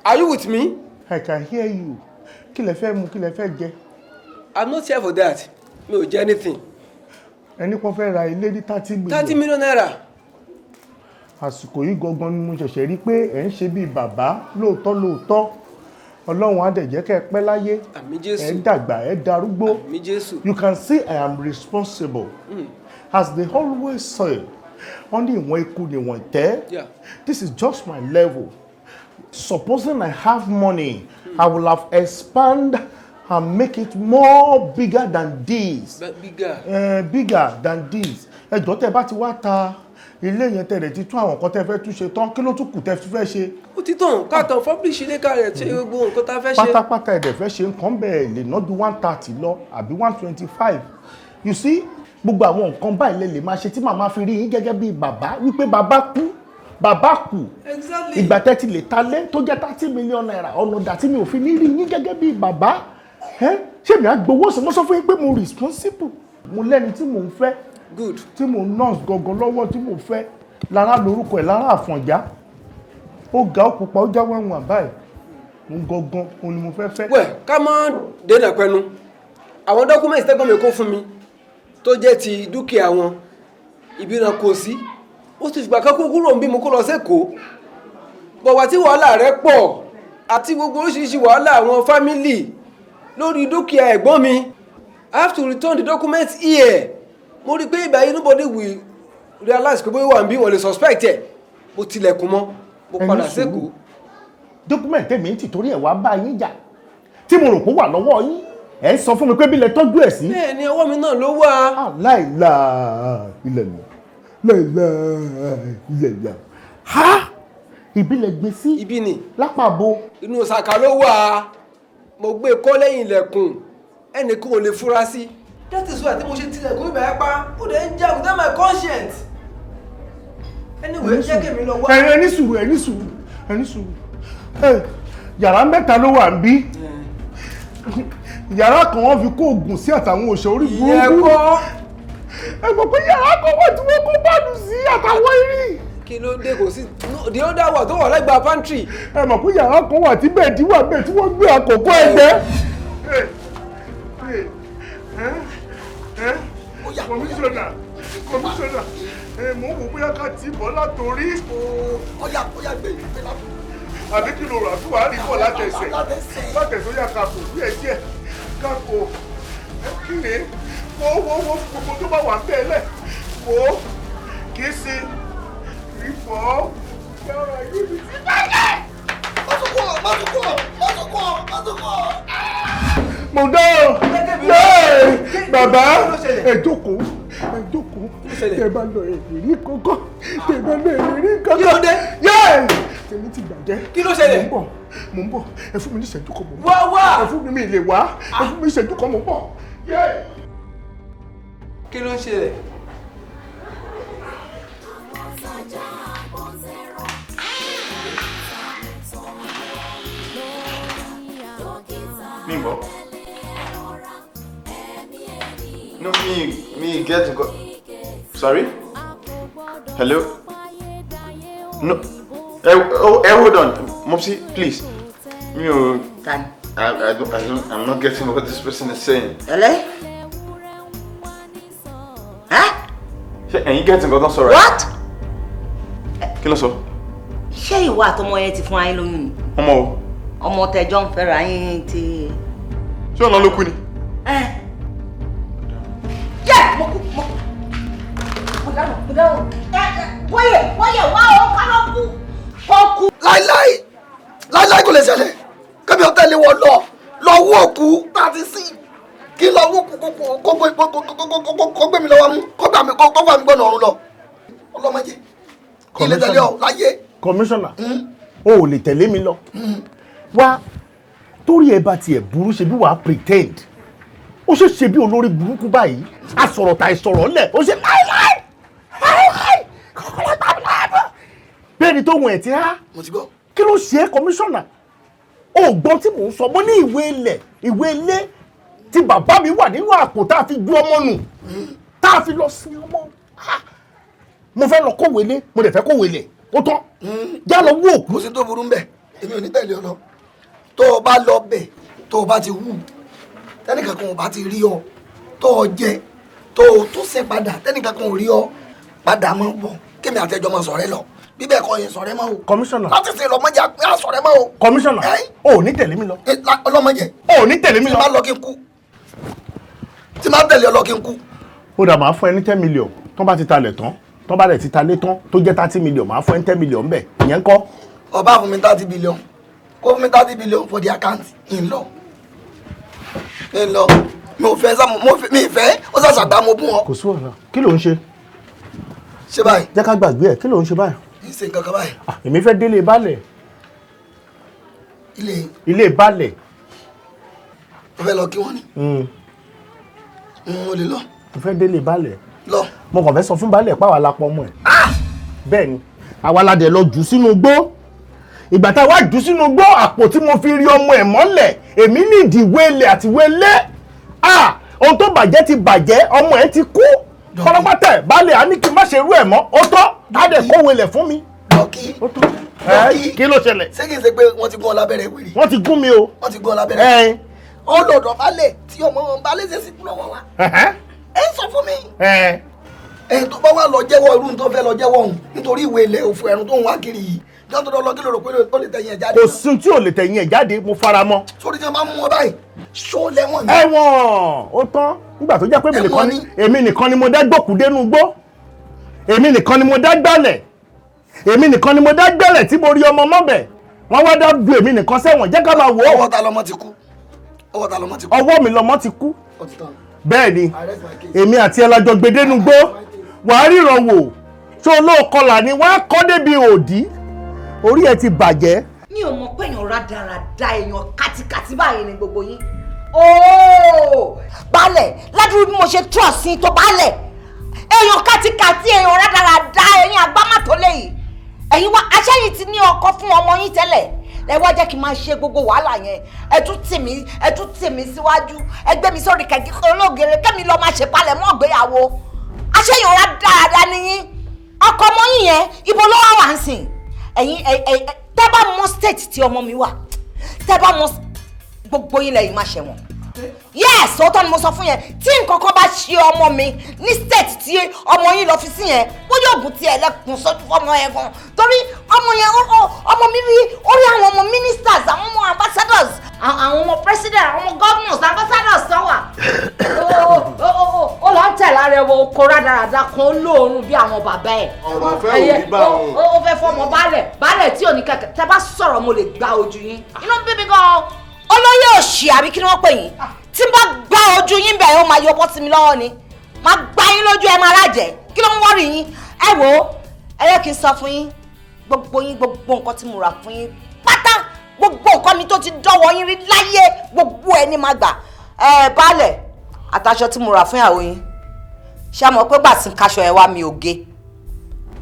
Are you with me? I can hear you. Kí lẹ fẹ́ mu, kí lẹ fẹ́ jẹ? I'm not here for that. Mi ò jẹ anything. Ẹni kan fẹ́ ra ilé ní 30 million. 30 million naira. Àsìkò yìí gangan ni mo ṣẹ̀ṣẹ̀ rí pé ẹ̀ ń ṣe bíi bàbá lóòótọ́. Ọlọ́run á dẹ̀ jẹ́ kẹ́ ẹ pẹ́ láyé. Àmín Jésù. Ẹ dàgbà, ẹ darúgbó. Àmín Jésù. You can see I am responsible. As they always say, wọ́n ní ìwọ̀n ikú ni wọ́n tẹ́. Yeah. This is just my level. Supposing I have money, I will have expanded and make it more bigger than this. Bigger than this. Ẹjọ́ tẹ́ bá ti wá ta ilé yẹn tẹ̀lé ti tún àwọn nǹkan tẹ́ fẹ́ tún ṣe tán, kí ló tún kù tẹ́ fẹ́ ṣe? Ó ti tàn káàtàn publish ilé ká rẹ̀ ṣe gbogbo nǹkan tá a fẹ́ ṣe. Pátápátá ẹ̀dẹ̀ fẹ́ ṣe nǹkan bẹ́ẹ̀ lè ná ju 130 lọ àbí 125. You see, gbogbo àwọn nǹkan báyìí lè máa ṣe tí màmá fi rí yín gẹ́gẹ́ bí bàbá wípé bàbá kú. Exactly. Ìgbà tẹ́ ti lè talé tó jẹ́ 30 million naira ọ̀nà ìdá tí mi ò fi ní rí yín gẹ́gẹ́ bí bàbá. Ṣé mi á gbowó sí mo sọ fún yín pé mo responsible. Mo lẹ́ni tí mò ń fẹ́. Good. Tí mo nurse gangan lọ́wọ́ tí mo fẹ́. Lára lórúkọ ẹ̀ Lára Àfọ̀njá. Ó ga ó pupa ó já wọ́n báyìí. Mo gangan òun ni mo fẹ́. Wẹ̀ ká má dènà pẹnu. Àwọn dọ́kúmẹ̀ntì tẹ́gbọ́n mi kó fún mi tó jẹ́ ti dúkìá wọn ibi náà kò sí. Ó ti fìgbà kan kó kúrò ń bí mo kó lọ sẹ́kọ̀ọ́. Bọ̀wá tí wàhálà rẹ̀ pọ̀ àti gbogbo oríṣiríṣi wàhálà àwọn fámìlì lórí dúkìá ẹ̀gbọ́n mi. I have to return the documents here. Mo rí pé ìgbà yìí nobody will realize pé bóyá wà ń bí wọ́n lè suspect ẹ̀. Mo tilẹ̀kùn mọ́. Mo padà sẹ́kọ̀ọ́. Dọ́kúmẹ̀ntì mi ti torí ẹ̀ wá bá yín jà tí mo rò pé wà lọ́wọ́ yín ẹ̀ ń sọ fún mi pé bí lẹ tọ́jú ẹ̀ sí. Bẹ́ẹ̀ ni ọwọ́ mi náà ló wà. Láìla ha ibi lẹ gbé sí. Ibi ni. Lápàbo. Inú ṣàkà ló wà. Mo gbé kọ́ lẹ́yìn ilẹ̀kùn ẹnìkan ò lè fura sí. That is why tí mo ṣe tilẹ̀kùn ibà ẹ̀ pa ó dẹ̀ ń jà without my conscience. Anyway jẹ́ kí èmi lọ wá. Ẹni sùúrù. Yàrá mẹ́ta ló wà ń bí. Yàrá kan wọ́n fi kó oògùn sí àtàwọn òṣè orí burúkú. Ìyẹn kọ́. Ẹ mọ̀ pé yàrá kan wọ́n tí wọ́n kó báàlù sí àtàwọn irin. Kí ló dé kò sí the other one tó wà lẹ́gbàá pantry. Ẹ mọ̀ pé yàrá kan wà tí bẹ́ẹ̀dì wà bẹ́ẹ̀ tí wọ́n gbé àkókò ẹgbẹ́. Kọmíṣọ́nà mo ń wò bóyá ká tì í bọ́ látòrí. Ọ̀yà gbé lápò. Àbí kí ló rà fún wa rí bọ̀ látẹ̀sẹ̀ ó yà kakò díẹ̀ kakò kí ni wo gbogbo tó bá wà bẹ́ẹ̀ lẹ̀ wo kì í sí ìfọ̀ yàrá yìí ti bàjẹ́. Mọ́tòkọ́. Mo dán bàbá ẹ jókòó tẹ bá lọ èrí kọ́kọ́ Kí ló dé? Tèmi ti bàjẹ́. Kí ló ṣẹlẹ̀? Mo ń bọ̀ ẹ fún mi ní ìṣẹ́jú kan mo ń bọ̀. Wá. Ẹ fún mi lè wá ẹ fún mi ní ìṣẹ́jú kan mo ń bọ̀. Kí ló ń ṣẹlẹ̀? Mimbo. No, me get to go. Sorry? Hello? No. Hold on. Mopsy, please. I'm not getting what this person is saying. Hello? And you getting what? Sorry. What? Kí ló sọ? Ṣé ìwọ àtọmọ yẹn ti fún ayé lóyún ni? Ọmọ o. Ọmọ tẹjọ ń fẹ́ra yín ti. Ṣé ọ̀nà ló kú ni? Yẹ́ mo dáhùn. Wọ́yẹ̀ wá ọ ká lọ kú. Kọ́ kú. Láíláí kò lè ṣẹlẹ̀. Kẹ́mi ò tẹ̀lé wọn lọ wú òkú 36. Kí lọ wú òkú kó gbé mi lọ́wọ́ mú kó gbà mí gbọ́nà ọ̀run lọ. Ọlọ́mọdé. Ilé tẹ̀lé ọ láyé. Kọmíṣọ́nà, o ò lè tẹ̀lé mi lọ. Wá torí ẹ bá tiẹ̀ burú ṣe bí wàá pretend. Ó ṣe bí olórí burúkú báyìí. A sọ̀rọ̀ ta ìsọ̀rọ̀ lẹ̀. Ó ṣe láíláí. Bẹ́ẹ̀ni tó wọ̀n ẹ̀ ti há. Kí ló ṣe é kọmíṣọ́nà? O gbọ́ tí mò ń sọ, mo ní ìwé ilé tí bàbá mi wà nínú àpò tá a fi ju ọmọ nù. Tá a fi lọ sin ọmọ. Mo fẹ́ lọ kówélé, mo dẹ̀ fẹ́ kówélé. ó tán já lọ wú òkú. kò sí tó burú ń bẹ̀ èmi ò ní tẹ̀lé ọ lọ tó o bá lọ bẹ̀ tó o bá ti wú tẹ́nìkan kan ò bá ti rí ọ tó o jẹ tó o tó ṣe padà tẹ́nìkan kan ò rí ọ padà mọ́ bọ̀ kémi àtẹjọ́ máa sọ̀rẹ́ lọ bíbẹ̀ kọ́ yẹn sọ̀rẹ́ mọ́ o. kọmíṣánná láti ṣe lọ́mọdé àpẹ́ àsọ̀rẹ́ mọ́ o. kọmíṣánná o ò ní tẹ̀lé mi lọ. ọlọ́mọdé. o ò ní tẹ̀lé mi lọ. tí máa lọ kí n kú tí máa tẹ̀lé ọ lọ kí n kú. ó dà máa fún ẹ ní 10 million tó bá ti talẹ̀ tán tó bá dẹ̀ ti talé tán tó jẹ́ 30 million máa fún ẹ ní 10 million bẹ́ẹ̀ ìyẹn ń kọ́. ọba fún mi 30 billion kó fún mi 30 billion for the account ń lọ mi ò fẹ́ sá mi ìfẹ́ ó sàṣàgbà mo bú wọn. kò sí wàhálà kí ló ń ṣe. ṣé báyìí. jẹ́ ká gbàgbé ẹ̀ kí ló ń ṣe báyìí. ṣe nǹkan kan báyìí. èmi fẹ́ délé baálẹ̀. ilé baálẹ̀. mo fẹ́ lọ kí wọ́n ni. mo lè lọ. mo fẹ́ délé baálẹ̀. lọ. mo kàn fẹ́ sọ fún baálẹ̀ pàwọn alápọ̀ ọmọ ẹ̀. bẹ́ẹ̀ ni àwa la dẹ̀ lọ jù sínú igbó ìgbà tá a wá jù sínú igbó àpò tí mo fi rí ọmọ ẹ̀ mọ́lẹ̀ èmi ní ìdìwé ilẹ̀ àti wélé ohun tó bàjẹ́ ti bàjẹ́ ọmọ ẹ̀ ti kú kọ́lọ́pátẹ̀ baálẹ̀ á ní kí n má ṣe irú ẹ̀ mọ́ ó tọ́ á dẹ̀ kó wẹlẹ̀ fún mi. dọ́kì kí ló ṣẹlẹ̀. ṣé kìí ṣe pé wọ́n ti gún ọ lábẹ́rẹ́ wèrè. wọ́n ti gún mi o. wọ́n ti gún ọ lábẹ́rẹ́. ọlọ́dọ̀ baálẹ̀ tí ọmọ wọn baálẹ̀ ṣe sí kú lọ́wọ́ wa. ẹ sọ fún mi. ẹ tó bá wà lọ jẹ́wọ́ irú tó fẹ́ lọ jẹ́wọ́ òun nítorí ìwé ilẹ̀ òfò ẹ̀rùn tó ń wá kiri yìí jọ́n tó lọ kí ló rò pé ó lè tẹ̀yìn ẹ̀ jáde. kò sí tí ò lè tẹ̀yìn ẹ̀ jáde mo fara mọ́. sórí tí wọ́n máa ń mú ọ báyìí ṣó lẹ́wọ̀n ni. ẹ̀wọ̀n ó tán nígbà tó jẹ́ pé èmi nìkan ni mo dá gbòkú dénú gbó èmi nìkan ni mo dá gbálẹ̀ èmi nìkan ni mo dá gbálẹ̀ tí mo rí ọmọ mọ́bẹ̀ wọ́n wá dá ju èmi nìkan sẹ́wọ̀n jẹ́ ká máa wò ó. ọwọ́ ta lọmọ ti kú. ọwọ́ mi lọmọ ti kú. bẹ́ẹ̀ ni èmi àti ẹlẹ́jọ́ gbedénú gbó wàá ríran wò tó olóòkọlà ni wọ́n á kọ́ débi òdì orí ẹ ti bàjẹ́. mi ò mọ̀ pé èèyàn rádaràda èèyàn kátikàtí báyìí ni gbogbo yín. ooo baálẹ̀ ládùúgbò bí mo ṣe tú ọ̀sìn tó baálẹ̀ èèyàn kátikàtí èèyàn rádaràda èèyàn agbámàtólè yìí ẹ̀yin wá aṣẹ́yìn ti ní ọkọ fún ọmọ yín tẹ́lẹ̀ ẹ wá jẹ́ kí n máa ṣe gbogbo wàhálà yẹn ẹ tún tì mí síwájú ẹ gbé mi sórí kẹ̀kẹ́ olóògèrè kẹ́mi lọ́ọ́ máa ṣe palẹ̀ mọ́ ìgbéyàwó aṣẹ́yìn rádaràda ni yín ọkọ ọmọ yín yẹn ibo ló wà ń sìn ẹ̀yin tẹ́ bá mọ state tí ọmọ mi wà tẹ́ bá mọ gbogbo yín lẹ́yìn máa ṣẹ̀wọ̀n yes òótọ́ ni mo sọ fún yẹn tí nǹkan kan bá ṣe ọmọ mi ní state tí ọmọ yín lọ fi sí yẹn bóyá ògùn tí ẹ lẹ́kùn sójú fọmọ ẹ gan torí ọmọ yẹn ọmọ mi rí orí àwọn ọmọ ministers àwọn ọmọ ambassadors àwọn ọmọ president àwọn ọmọ governors ambassadors tó wà ó lọ ń tẹ̀ lára ẹwọ oko rádaràda kan lóorun bí àwọn bàbá ẹ̀ ọ̀rọ̀ fẹ́ òbí bá wọn. ó fẹ́ fọmọ baálẹ̀ tí ò ní kẹ̀kẹ́ tẹ́ bá sọ̀rọ̀ mo lè gba ojú yín inú bíbí gan olóyè òṣì àbí kí ni wọ́n pè yín tí n bá gbá ojú yín bẹ̀rẹ̀ ó máa yọ bọ́ sí mi lọ́wọ́ ni máa gbá yín lójú ẹ máa rájẹ kí ló ń wọ́rì yín ẹ wò ó ẹ yẹ kí n sọ fún yín gbogbo nǹkan tí mo rà fún yín pátá gbogbo nǹkan mi tó ti dọ́wọ́ yín rí láyé gbogbo ẹ ní máa gbà baálẹ̀ àtàṣọ tí mo rà fún ìyàwó yín ṣé àmọ́ pé gbà tí kaṣọ ẹ wá mi ò gé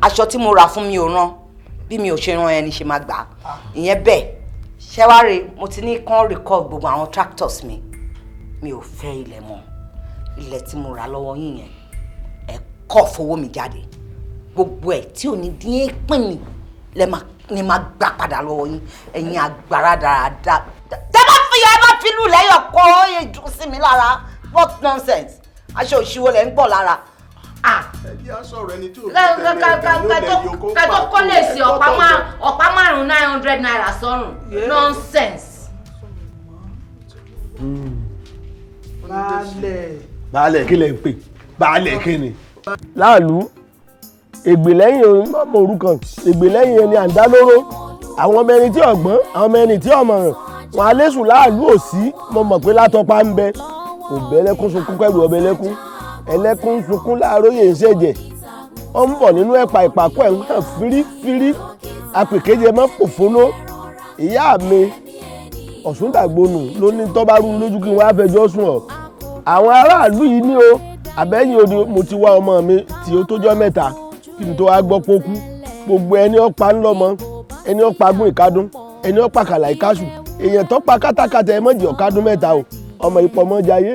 aṣọ tí mo rà fún mi ò rán bí mi ò ṣe rán ẹni ṣe máa gbà ìyẹn bẹ́ẹ̀ ṣẹ́wárí mo ti ní kán record gbogbo àwọn tractors mi ò fẹ́ ilẹ̀ mọ́ ilẹ̀ tí mo rà lọ́wọ́ yín yẹn ẹ kọ́ fowó mi jáde gbogbo ẹ̀ tí ò ní dín pín ní máa gbà padà lọ́wọ́ yín ẹ̀yin agbára dáadáa tẹ́ bá fi lù lẹ́yọ̀ kọ́ èdè sí mi lára what nonsense aṣọ òṣìwò lẹ́ ń gbọ́ lára. ẹbí á sọ̀rọ̀ ẹni tí ò fi kẹtọ kọ́ lè sí ọ̀pá márùn-ún 900 naira sọ́rùn nonsense. baálẹ̀ kí lẹ ń pè baálẹ̀ kí ni. láàlú ègbè lẹ́yìn ọmọ òrukàn ègbè lẹ́yìn ẹni àǹdálóró àwọn ọmọ ẹni tí ọ̀gbọ́n àwọn ọmọ ẹni tí ọ̀mọ̀ràn wọn alẹ́sùn láàlú òsì mo mọ̀ pé látọpa ń bẹ òbẹ ẹlẹ́kún sunkún kẹrù ọbẹ ẹlẹ́kún ẹlẹ́kún sunkún láàróyè ń ṣẹ̀jẹ̀ ó ń bọ̀ nínú ẹ̀pà ìpàkọ́ ẹ̀ ń hàn fírífírí apèkéjẹ mọ́ fòfónó ìyá mi ọ̀ṣúndàgbònù ló ní tọ́ bá rú lójú kí wọ́n á fẹjọ́ sùn ọ́ àwọn aráàlú yìí ní o àbẹ́yìn odi mo ti wá ọmọ mi tí ó tójọ́ mẹ́ta kí n tó wá gbọ́ pókú gbogbo ẹni ọ̀pá ńlọ́mọ ẹni ọ̀pá gún ìkádùn ẹni ọ̀pá kàlà ìkásù èèyàn tó pa kátàkátà ẹ mọ̀jì ọ̀kádùn mẹ́ta o ọmọ ìpọ̀mọ́jayé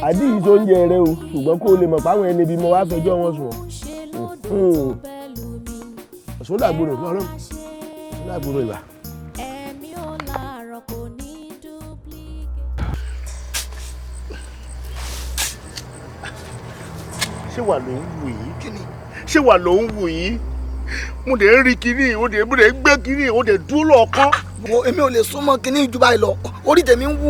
àdìyí tó ń jẹ rẹ o ṣùgbọ́n kó o lè mọ̀ fáwọn ẹni bí mo wá fẹjọ́ wọn sùn ọ́ sódàgbòrò lọ́rùn sódàgbòrò ìwà. ẹ̀mí ò láàárọ̀ kò ní duplicate. ṣé wà ló ń wù yìí ṣé wà ló ń wù yìí mo dẹ̀ ń rí kinní mo dẹ̀ ń gbé kinní mo dẹ̀ dúró lọ́ọ̀kan. èmi ò lè súnmọ́ kinní ju báyìí lọ orí tèmi ń wú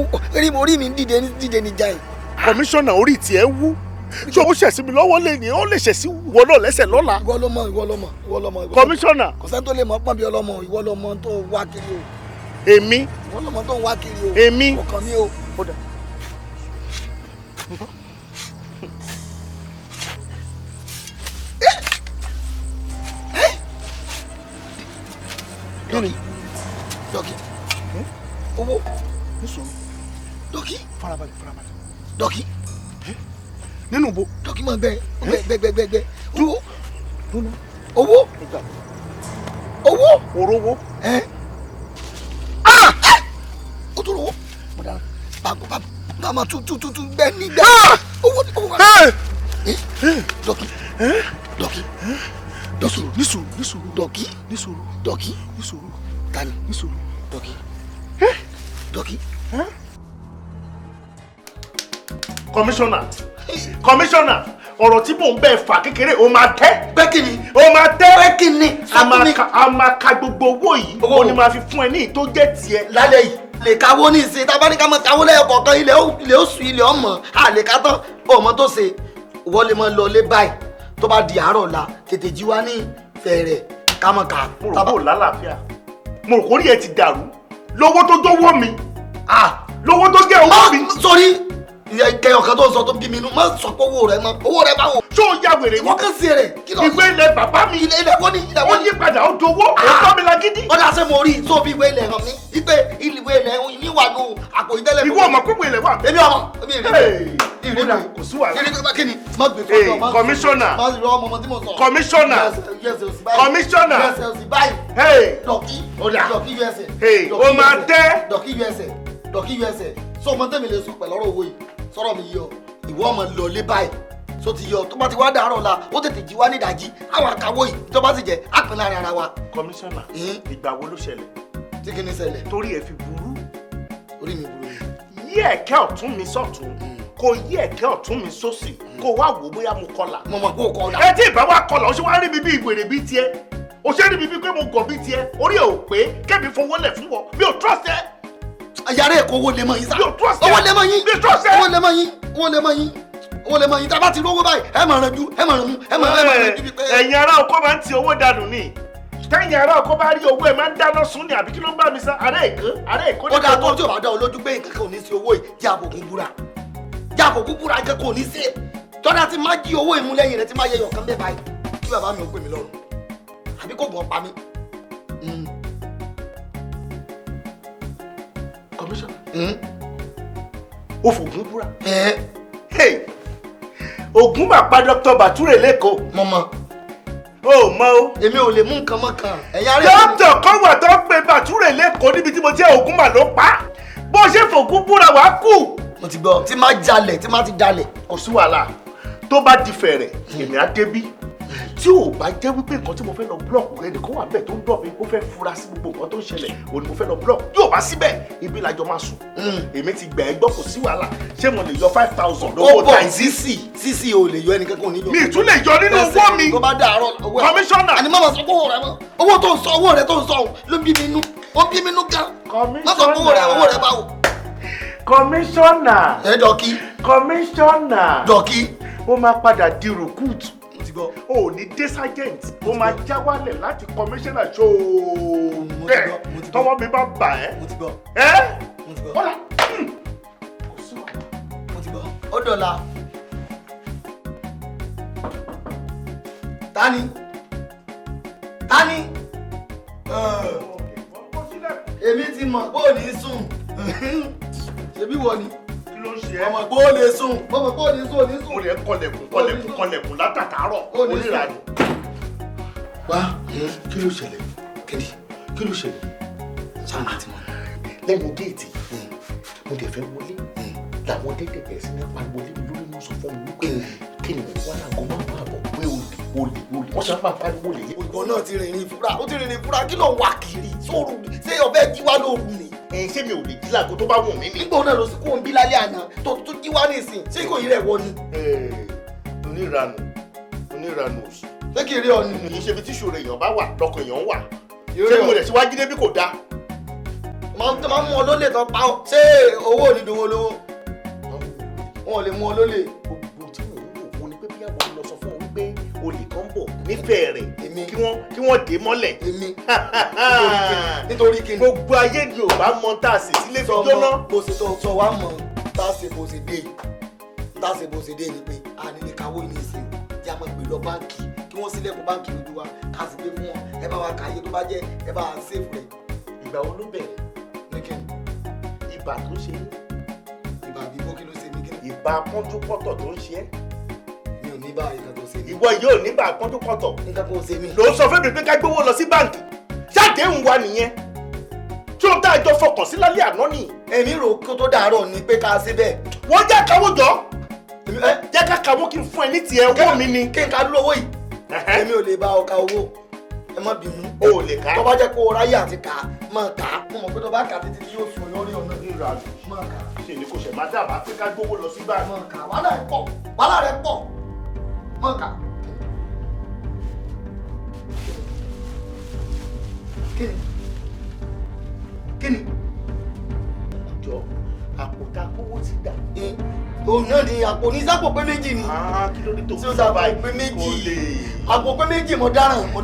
orí mi ń dìde níjà yìí. kọmíṣánná orí tiẹ̀ ń wú ṣé o ṣẹ̀sí mi lọ́wọ́ lè ní ó lè ṣẹ̀sí wọ náà lẹ́sẹ̀ lọ́la. ìwọ lọmọ. kọmíṣánná. kò sẹ́ni tó lè mọ̀ pọ́n bí ọlọ́mọ ìwọ lọmọ tó wá kiri o. èmi. ìwọ lọmọ tó wá kiri o. èmi. ọkàn mi o. Dọ́kì. Dọ́kì. Owó. Dọ́kì. Farabalẹ̀. Dọ́kì. Nínú bo. Dọ́kì máa gbẹ. Owó. Owó. Owó. Orówó. O tó rówó. Bàbá tu gbẹ nígbà. Owó. Dọ́kì. Dọ́kì. Nísùúrù. Dọ́kì. Tani. Dọ́kì. Dọ́kì. Kọmíṣánná ọ̀rọ̀ tí mò ń bẹ́ẹ̀ fà kékeré o máa tẹ́. Bẹ́kìnì. O máa tẹ́. Bẹ́kìnì. A máa ka gbogbo owó yìí. Owó ni máa fi fún ẹ ní ìtó jẹ́ tiẹ̀. Lálẹ́ yìí lè káwó ní ìsìn tá a bá ní ká máa káwó lẹ́yìn kọ̀ọ̀kan ilẹ̀ oṣù ilẹ̀ ọmọ a lè ká tán ọmọ tó ṣe wọ́n lè máa lọ lé báyìí tó bá di àárọ̀ ọ̀la tètè jí wá ní fẹ̀rẹ̀ ká mọ̀ ká. Mo rò kó lálàáfíà mo rò kórìí ẹ ti dàrú lówó tó jówó mi lówó tó jẹ́ owó mi. Sórí kẹyọ kan tó ń sọ tó ń bí mi inú má sọ pé owó rẹ báwo. ṣó o ya wèrè wọ́n kàn sí rẹ̀. ìwé ilẹ̀ bàbá mi ilẹ̀ kọ́ ni ilẹ̀ ó yí padà ó dowó ó tọ́ mi lágídí. ó dá sẹ́ mo rí tó bí ìwé ilẹ̀ hàn mí wípé ìwé ilẹ̀ níwájú àpò ìtẹ́lẹ̀. ìwọ ọmọ pípé ilẹ̀ wà. èmi ọmọ ìrìnà kò sí wàhálà. ìrìnà kí ni má gbé fún ọmọ. kọmíṣánná kọmíṣánná ó máa tẹ́. dọ̀kí usa sọ ọmọ tẹ́mi lè sọ pẹ̀lú ọ̀rọ̀ owó yìí sọ̀rọ̀ mi yọ ìwọ ọmọ lọ lé báyìí so ti yọ tó bá ti wá dàárọ̀ la ó tètè jí wá ní ìdájí àwọn àkàwọ́ yìí tó bá sì jẹ́ àpín láàrin ara wa. kọmíṣánná ìgbà wo ló ṣẹlẹ̀. tí kìíní ṣẹlẹ̀. torí ẹ fi burú. orí mi burú. yí ẹ̀kẹ́ ọ̀tún mi sọ̀tún kò yí ẹ̀kẹ́ ọ̀tún mi sósì kò wá wò bóyá mo kọlà. mo mọ̀ pé o kọlà. ẹ tí ìbá wa kọlà ó ṣe wá rí mi bí ìwèrè bí tiẹ̀ ó ṣe rí mi bí pé mo gọ̀ bí tiẹ̀ orí ẹ̀ ò pé kébì fowó lẹ̀ fún wọn mi ò trust ẹ. ayára ẹ̀kọ́ owó lè mọ yín sá. owó lè mọ yín. owó lè mọ yín tá a bá ti rówó báyìí ẹ máa ràn ju ẹ máa ràn mú ẹ máa ràn ju bí pé. ẹ̀yin ará ọkọ máa ń ti owó dànù ni tẹ́yìn ará ọkọ bá rí owó ẹ̀ máa ń dáná sún ni àbí kí ló ń bá mi sá ará èkó. ó dáa tó tí o bá dá o lójú pé nǹkan kan ò ní sí owó yìí jẹ́ àbòkún búra nǹkan kan ò ní sí tọ́lá ti má jí owó ìmúlẹ́yìn rẹ̀ ti má yẹ yọ̀kan bẹ́ẹ̀ báyìí kí bàbá mi ò pè mí lọ́rùn àbí kò gbọ́n pa mí. Kọmíṣánná ó fògùn búra. Ògún mà pa Dr. Bàtúrè lẹ́kọ̀ọ́. mo mọ. o mọ o. èmi ò lè mú nǹkan mọ́ kan. dókítà kan wà tó pe Bàtúrè lẹ́kọ̀ọ́ níbi tí mo jẹ́ Ògún mà ló pa bó ṣe fògùn búra wàá kú. mo ti gbọ́ tí má ti jalè. kò sí wàhálà tó bá di fẹ̀rẹ̀ èmi á débí tí ò bá jẹ́ wípé nǹkan tí mo fẹ́ lọ blọọkù rẹ nìkan wà bẹ́ẹ̀ tó ń dọ̀ mí ó fẹ́ fura sí gbogbo nǹkan tó ń ṣẹlẹ̀ òun ni mo fẹ́ lọ blọọkù yóò bá síbẹ̀ ibi làjọ máa sùn èmi ti gbẹ̀ ẹ́ gbọ́ kò sí wàhálà ṣé mo lè yọ 5,000 lówó táyì sísì ò lè yọ ẹnì kankan nílò. mi tún lè yọ nínú owó mi tó bá dàárọ̀ owó ẹ̀ kọmíṣánná. àní má ma sọ owó rẹ mọ́ owó tó ń sọ owó rẹ tó ń sọ ló ń bí mi nú ó ń bí mi nú gan. má sọ owó rẹ báwo. kọmíṣánná. ẹ dọ̀kí. kọmíṣánná. dọ̀kí. ó máa padà di recruit o ò ní dé sergeant o máa já wálẹ̀ láti commissioner ṣóò bẹ́ẹ̀ tọwọ́ mi bá bà ẹ́ bọ́lá ó dọ̀la tani èmi ti mọ̀ bó ní sùn ṣebí wọ ni kí ló ń ṣe ẹ́ ọmọ bó lè sùn ọmọ bó ní sùn ní sùn. mo lè kọlẹ̀kùn látàtàárọ̀ onírànì. wá kí ló ṣẹlẹ̀ kí ló ṣẹlẹ̀ sáà ti mọ̀ lẹ́nu géètì mo dẹ̀ fẹ́ wọlé làwọn dédé bẹ̀rẹ̀ sí ní pariwo lé mi lórí wọn sọ fún mi wípé kí ni mo wá láago máa máa bọ̀ pé olè wọ́n ṣe máa pariwo lè. ìbọn náà ti rìnrìn fúra ó ti rìnrìn fúra kí ló ń wá kiri sóòrù ṣé ọbẹ̀ jí wá lóru ni. ṣé mi ò lè jí láago tó bá wù mí ni. nígbà náà ló sì kó ń bí lálẹ́ àná tó jí wá nísìn ṣé kò yí rẹ̀ wọ ni. oníranù òsì. ṣé kì í rí ọ ni. kì í ṣe ibi tí ìṣòro èèyàn bá wà lọkàn èèyàn wà. ṣé mo lè ti wá jí débi kò dáa. máa ń mú ọ lólè tán pa ọ ṣé owó ò ní dowó lówó wọn ò lè mú ọ lólè. gbogbo tí mò ń wò ó ní pé bí àwọn lọ sọ fún ọ wípé olè kan bọ̀ nífẹ̀ẹ́ rẹ̀ kí wọ́n dé mọ́lẹ̀. nítorí kí ni. gbogbo ayé ni ò bá mọ tá a sì sílé fi jóná. bó ṣe sọ wá mọ tá a ṣe bó ṣe dé ni pé a ní ní káwó ní ìsìn tí a máa gbé lọ báǹkì kí wọ́n sílẹ̀kùn báǹkì lójú wa ká sì gbé fún wọn ẹ bá wa kàyé tó bá jẹ́ ẹ bá wa ṣèfù rẹ̀. ìgbà wo ló bẹ̀rẹ̀ ní kí ni. ibà tó ṣe é. ibà bíbó kí ló ṣe ní kí ni. ibà pọ́njúpọ́tọ̀ tó ń ṣe é. mi ò ní bá nǹkan tó ṣe mí. ìwọ yóò ní bá pọ́njúpọ́tọ̀. nǹkan tó ṣe mí. ló ń sọ fún mi pé ká gbówó lọ sí báǹkì ṣàdéhùn wa nìyẹn tí ó tá a jọ fọkàn sí lálẹ́ àná nì. èmi rò kó tó dàárọ̀ ni pé ká ṣe bẹ́ẹ̀. wọ́n jẹ́ káwó jọ jẹ́ ká kàwó kí n fún ẹ ní tiẹ̀ owó mi ni. kí n ká dúró owó yìí. èmi ò lè bá ọ ka owó ẹ má bínú. o ò lè ká. tó bá jẹ́ kó o ráyè àti kà á máa kà á. mo mọ̀ pé tó bá kà á títí yóò sùn lórí ọ̀nà. ìrànlọ́ máa kà á. ṣe ni kò ṣe máa dábàá pé ká gbówó lọ sí báyìí. máa kà á wàhálà rẹ̀ pọ̀ máa kà á. kí ni. jọ àpótá kówó ti dà. òun náà ni àpò ní sápò pé méjì ni. kí ló dé tó tí ó sábà pé méjì àpò pé méjì mo dáràn. mo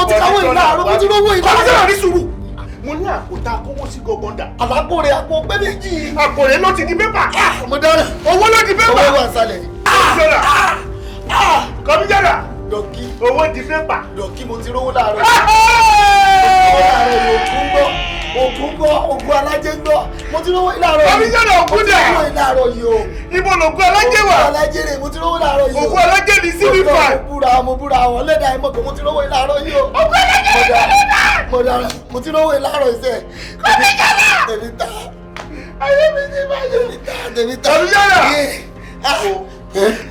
ti káwó ìlà àrùn mo ti rówó ìlà. kọ́mísọ́nà ní sùúrù. mo ní àpótá kówó sí gọgán dà. àlápò rẹ̀ àpò pé méjì. àpò rẹ̀ ló ti di pépà. mo dáràn. owó ló di pépà. owó wà sálẹ̀ ni. kọ́mísọ́nà. dọ̀kí. owó di pépà. dọ̀kí mo ti rówó láàárọ̀. ògùn gbọ́ ògùn alájẹ gbọ́ mo ti rówó ìlàrọ̀ yìí. kọ́mísọ́nà ògùn dà. mo ti rówó ìlàrọ̀ yìí o. ibo lògùn alájẹ wà. ògùn alájẹ rè mo ti rówó ìlàrọ̀ yìí o. ògùn alájẹ ní síbí fà. mo búra àwọn lẹ́dà ẹ̀ mọ̀ pé mo ti rówó ìlàrọ̀ yìí o. ògùn alájẹ mo ti rówó ìlàrọ̀ yìí sẹ́. kọ́mísọ́nà. tèmi ta. ayé mi ti bàjẹ́. tèmi ta. kọ́mísọ́nà.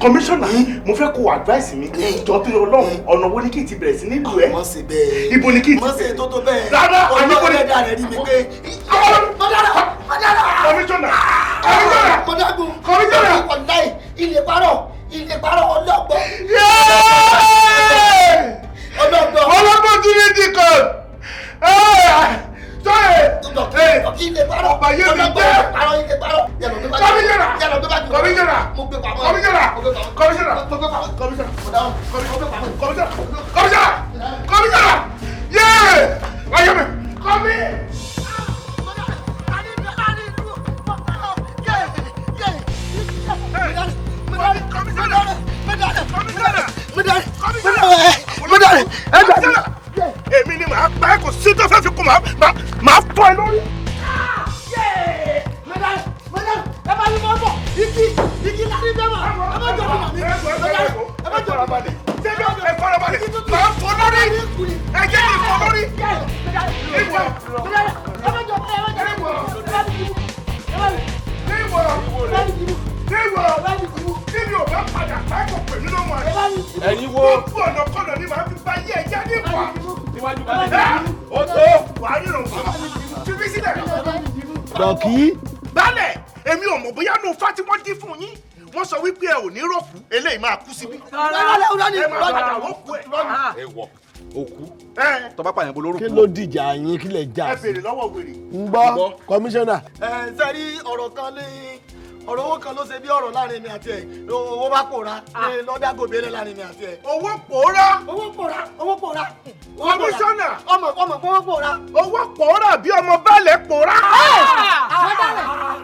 kọmíṣánná mo fẹ́ kó advice mi jọ tó yọ lọ́hùn ọ̀nà wo ni kí n ti bẹ̀rẹ̀ sí ní ìlú ẹ̀. mọ̀ sí bẹ́ẹ̀. ibo ni kí n ti mọ̀ sí tó tó bẹ́ẹ̀. rárá àdúgbò ni. ọlọ́dẹ rẹ̀ rí mi pé. kọmíṣánná. kọmíṣánná. mọ̀dágùn. kọmíṣánná. ọ̀láì ilé parọ́ ọlọ́gbọ́n. ọlọ́gbọ́n tún ní dìkan. ilé parọ́ ọba yé mi jẹ́. ilé parọ́. kọmíṣánná. kọmíṣánná. mo gbé pamọ́. kọmíṣánná. kọmíṣánná. kọmíṣánná. yéé wáyé mi. kọmí. èmi ni màá pa ẹ́ kò sí tó fẹ́ fi kún màá fọ́ ẹ lórí. ẹ bá ní mọ́tò igi láti bẹ́ẹ̀ mọ̀ ẹ má jọ fún mi. ẹ má jọ fún mi. ẹ farabalẹ̀ màá fọ́ lórí ẹ jẹ́ kí n fọ́ lórí. Kíni ò bá padà pákó pè mí lọ́mọ rẹ̀. Ẹ̀yin wo? Gbogbo ọ̀nà kọ́nà ni màá fi bá yé ẹja ní ìfọ̀. Níwájú bá mi. Ó tó wàá nínú nǹkan. Fífi sílẹ̀. Dọ̀kí. Bálẹ̀, èmi ò mọ̀ bóyá nù fá tí wọ́n dín fún yín. Wọ́n sọ wípé ẹ ò ní rọ̀kú, eléyìí máa kú síbí. Ẹ máa padà rọ́kú ẹ̀. Ẹ wọ̀ òkú. Tọ́ba pààyàn bolo orúkọ. Kí ló dìjà yín kí lè já Ẹ sí? béèrè lọ́wọ́ wèrè. ń gbọ́ kọmíṣánná. sẹ́rí ọ̀rọ̀ kan lé ọ̀rọ̀ owó kan ló ṣe bí ọ̀rọ̀ láàrin mi àti ẹ̀ owó bá pòórá lọ́dà gòbélé láàrin mi àti ẹ̀. Owó pòórá. owó pòórá. Kọmíṣánná. ọmọ pé wọ́n pòórá. Owó pòórá bí ọmọ baálẹ̀ pòórá.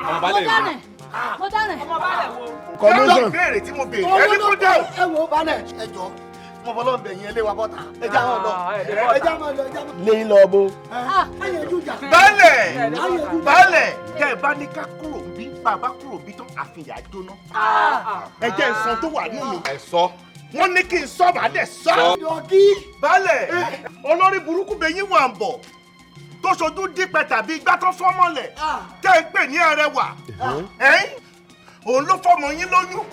Ọmọ baálẹ̀ yìí. mo dáná. Kọmíṣánná. Béèrè tí mo béèrè ẹni kó dáhùn. ẹ wo balẹ̀ ẹ jọ mo fọlọ́ bẹ̀ yín ẹ lé wa bọ́ta ẹ já wọn lọ ẹ já wọn lọ. léyìn lọ bó. Baálẹ̀ kẹ́ ẹ bá ní ká kúrò bí bàbá kúrò bí tán àfihàn jóná. ẹ jẹ́ ìsan tó wà nínú mi. Ẹ sọ. Wọ́n ní kí n sọ bàá dẹ̀ sọ. Baálẹ̀ olórí burúkú bẹ yín wà ń bọ̀ tó ṣojú dípẹ́ tàbí igbá tó fọ́mọ́lẹ̀ tẹ́ ẹ pè ní arẹwà òun ló fọmọ yín lóyún.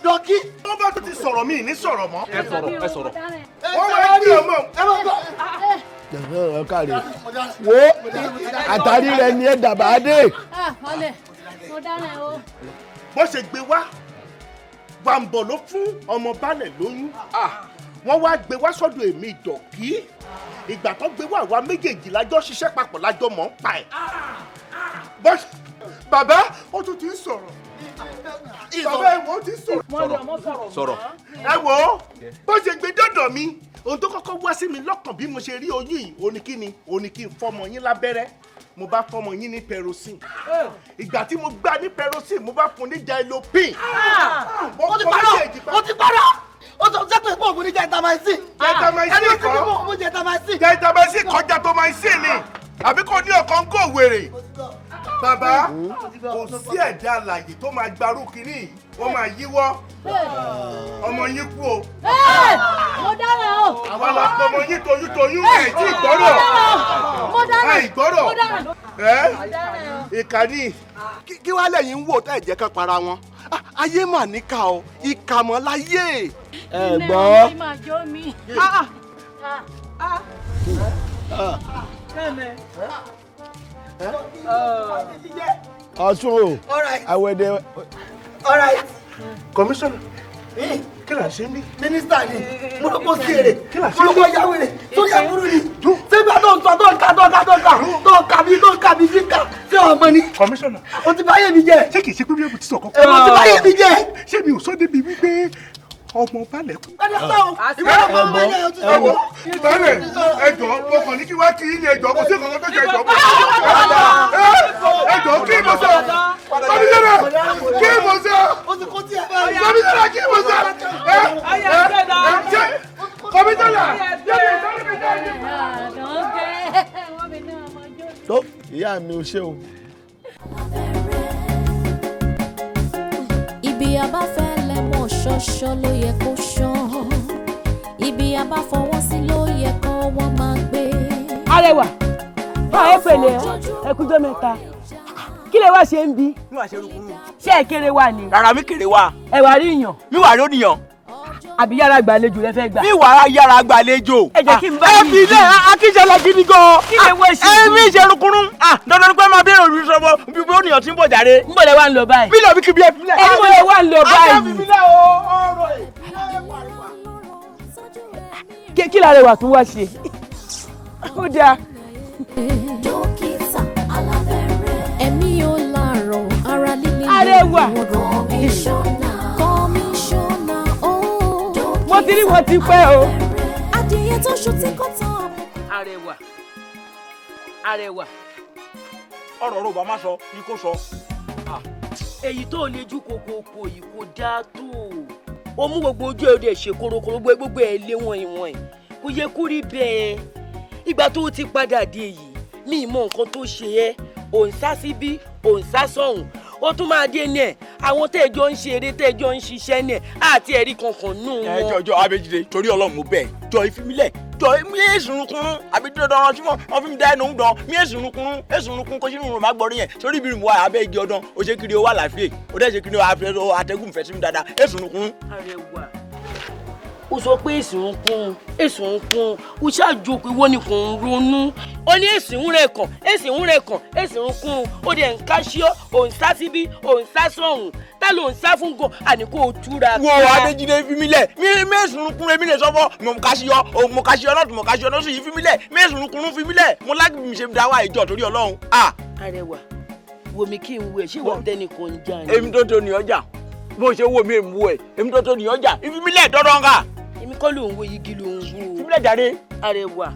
dọ́kí. wọ́n bá tún ti sọ̀rọ̀ mi ní sọ̀rọ̀ mọ́. ẹ sọ̀rọ̀. wọ́n wá gbé ọmọ. ẹ káre wo àtàrí rẹ ni ẹ dàbà dé. mo dáná o. bó ṣe gbé wá Bàǹbọ̀ ló fún ọmọ baálẹ̀ lóyún wọ́n wá gbé wá sọ́dọ̀ èmi Dọ̀kí ìgbà tó gbé wá àwa méjèèjì lájọ́ ṣiṣẹ́ papọ̀ lájọ́ mọ̀ ń pa ẹ̀. bàbá ó tún ti ń sọ̀rọ̀ bàbá ẹ̀wọ̀n ti ń sọ̀rọ̀. ẹ wò ó bó ṣe gbé dọ́dọ̀ mi ohun tó kọ́kọ́ wá sí mi lọ́kàn bí mo ṣe rí oyún yìí ó ní kí n fọmọ yín lábẹ́rẹ́ mo bá fọmọ yín ní perosin ìgbà tí mo gbà ní perosin mo bá fún ní jailopin. ó ti parọ́ ó sọ pé òògùn ní jẹtamaisin. jẹtamaisin kọjá tó máa ń sìn ni àbí kò ní ọkàn kó wèrè. bàbá kò sí ẹ̀dá alàyè tó máa gbarú kínní yìí wọ́n máa yíwọ́ ọmọ yín kú o. mo dáná o. àwa la pọ̀ ọmọ yín toyúntoyún ẹ̀ tí ìgbọ́rọ̀ ẹ̀ ìgbọ́rọ̀ ìkànnì. kí wàá lẹ́yìn ń wò tá ẹ̀jẹ̀ kan para wọn ayé mà níkà o ìkà mọ́ láyé. ẹ gbọ́. Ọ̀ṣun o àwẹ̀dẹ. Commissioner kí la ṣe ń bí. mínísítà ni mo ló kó sí èrè mo ló kó yáwó èrè tó yà kúrú ni sẹ́gbà tó ń tọ́ tó ń ka bí kíkà ṣé ọmọ ni. Commissioner o ti báyé mi jẹ. ṣé kìí ṣe pé bí o ti sọ̀kọ́. o ti báyé mi jẹ. ṣé mi ò sọ débi wípé ọmọ balẹ̀ kú. balẹ̀ ẹjọ́ mo kàn ní kí wá kí ní ẹjọ́ kò sí ìkọ̀kọ̀ tó jẹ ẹjọ́ bọ̀. ẹjọ́ kí mo sọ kọ́mísọ́nà kí mo sọ kọ́mísọ́nà kí mo sọ kọ́mísọ́nà. tó ìyá mi ò ṣe o. ibi abáfẹ́ lẹ́mọ̀ ṣọ́ṣọ́ ló yẹ kó ṣán ibi abáfọwọ́ sí ló yẹ kó wọ́n máa gbé. Arẹwà báwo pèlè ẹkújọ́ mẹ́ta kí lè wá ṣe ń bí. mi wà ṣe rúkúrú. ṣé ẹ kéré wà ní. rárá mi kéré wà. ẹ wà rí ìyàn. mi wà rí ònìyàn. àbí yàrá gbàlejò lẹ fẹ́ gbà. mi wà yàrá gbàlejò. ẹ jẹ́ kí n bá yín. ẹ fi ilé akíṣẹ́lẹ̀ gidi gan. kí lè wọ́ ṣe. ẹ mi ṣe rúkúrú. dandan ni pé máa bẹ̀rẹ̀ òru sọ́bọ̀ bí ònìyàn ti ń bọ̀ jáde. ń bọ̀ lẹ wà ń lọ báyìí. mi lọ bí kí bí ẹ fi lẹ̀. ẹ ní mo lẹ wà ń lọ báyìí. kí l'Arẹwà tún wá ṣe. ó dáa. dókítà alábẹ́rẹ́ ẹ̀mí ò láàárọ̀ ara líle Arẹwà. kọmíṣánná ó. mo ti rí wọn ti pẹ́ o. adìyẹ tó ṣu tí kò tán. Arẹwà Arẹwà. ọ̀rọ̀ rò bá má sọ ni kò sọ. èyí tó lè ju kòkòkò yìí kò dáa tó o mú gbogbo ojú ẹ̀ òde ṣe korokoro gbogbo ẹ̀ lé wọ̀nyí kò yẹ kó rí bẹ́ẹ̀ ìgbà tó o ti padà dé yìí mi ì mọ nǹkan tó ṣe ẹ́ ò ń sá síbí ò ń sá sọ̀hún ó tún máa dé ní ẹ̀ àwọn tẹ́ẹ̀jọ́ ń ṣeré tẹ́ẹ̀jọ́ ń ṣiṣẹ́ ní ẹ̀ àti ẹ̀rí kankan nù wọn. ẹ jọjọ Abẹ́jídé torí Ọlọ́run mo bẹ̀ jọ ìfimilẹ jọ mi èsùn kúnrún àbí dandan tí wọn fi mi dá ẹnu dán mi èsùn kún kó sínú ìrùn má gbọrí yẹn torí ibi ìrùn wa abẹ́ igi ọdán o ṣe kiri o wà láàfin o dẹ́ ṣe kiri o àtẹ́gùn fẹ́ sí mi dáadáa èsùn kúnrún. Arẹwà ó sọ pé èsùn kún ó ṣàjòkó ìwọ ni kò ń ronú ó ní èsùn rẹ̀ kàn èsùn kún ó dẹ̀ ń káṣíọ́ ò ń sá síbí ò ń sá sọ̀hún tá ló ń sá fún gan àní kò túra. wo Abẹ́jídé fi mí lẹ̀ mi èsùn kún èmi lè sọ́fọ́ mo kàṣíọ́ náà mo kàṣíọ́ náà sì yí fi mí lẹ̀ mi èsùn kún fi mí lẹ̀ mo lágbè mi ṣe dá wà ìjọ torí Ọlọ́run. Arẹwà wo mi kí n wo ẹ ṣé ìwà tẹ́ni kò ń jà ni. èmi tó tó ní ọjà bó ṣe wo mi èmi wo ẹ èmi tó tó ní ọjà ìfimilẹ̀ dọ́dọ̀ ká. èmi kọ́ ló ń wo igi ló ń wo. ìfimilẹ̀ jáde. Arẹwà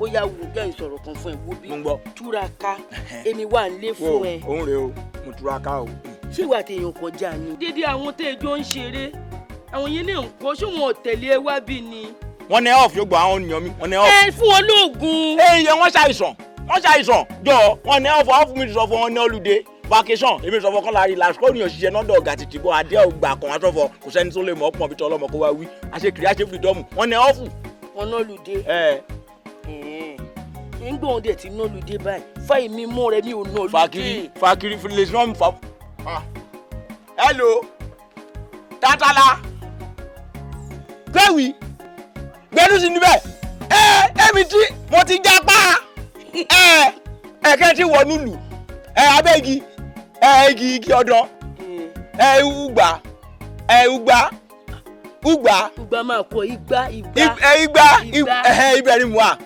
ó yà wò kẹ́ ń sọ̀rọ̀ kan fún ẹ wo bí túraká èmi wà ń lé fún ẹ. òun rèé o mo túraká o. ṣé ìwà tèèyàn kọjá ni. dédé àwọn tẹ́ẹ̀jọ́ ń ṣeré àwọn yẹn ní nǹkan ṣé wọn ò tẹ̀lé ẹ wá bí ni. wọ́n ní ọ́ọ̀fù yóò gbọ́ àwọn ènìyàn mi wọ́n ní ọ́ọ̀fù. ẹ fún wọn lóògùn. èèyàn wọ́n ṣàìsàn jọ wọ́n ní ọ́ọ̀fù mi ti sọ fún wọn ní olùdé vacation èmi sọ fún kọ́lá rí lásìkò ènìyàn ṣiṣẹ́ náà dọ̀gà títí bọ́ adé ọgbà kan wá sọ́fọ̀ kò sẹ́ni tó lè mọ̀ ọ́pọ̀ bí tọ́lọ́mọ kó wá wí àṣekiri àṣefìdọ́mù wọ́n ní ọ́ọ̀fù. wọn náà lùdé. ń gbọ́n dẹ̀ ti ná lùdé báyìí fáì mi mọ́ rẹ mi ò ná lùdé. Fakiri fìlẹ̀ sí wọn fa. Hello Tatala gbẹ̀wì gbẹ̀dú sí níbẹ̀ ẹ̀mí tí mo ti jápa ẹ̀kẹ́ tí wọ́n nílùú abẹ́gi igi ọdún ugba máa kọ igba ibẹ̀ ni mo wà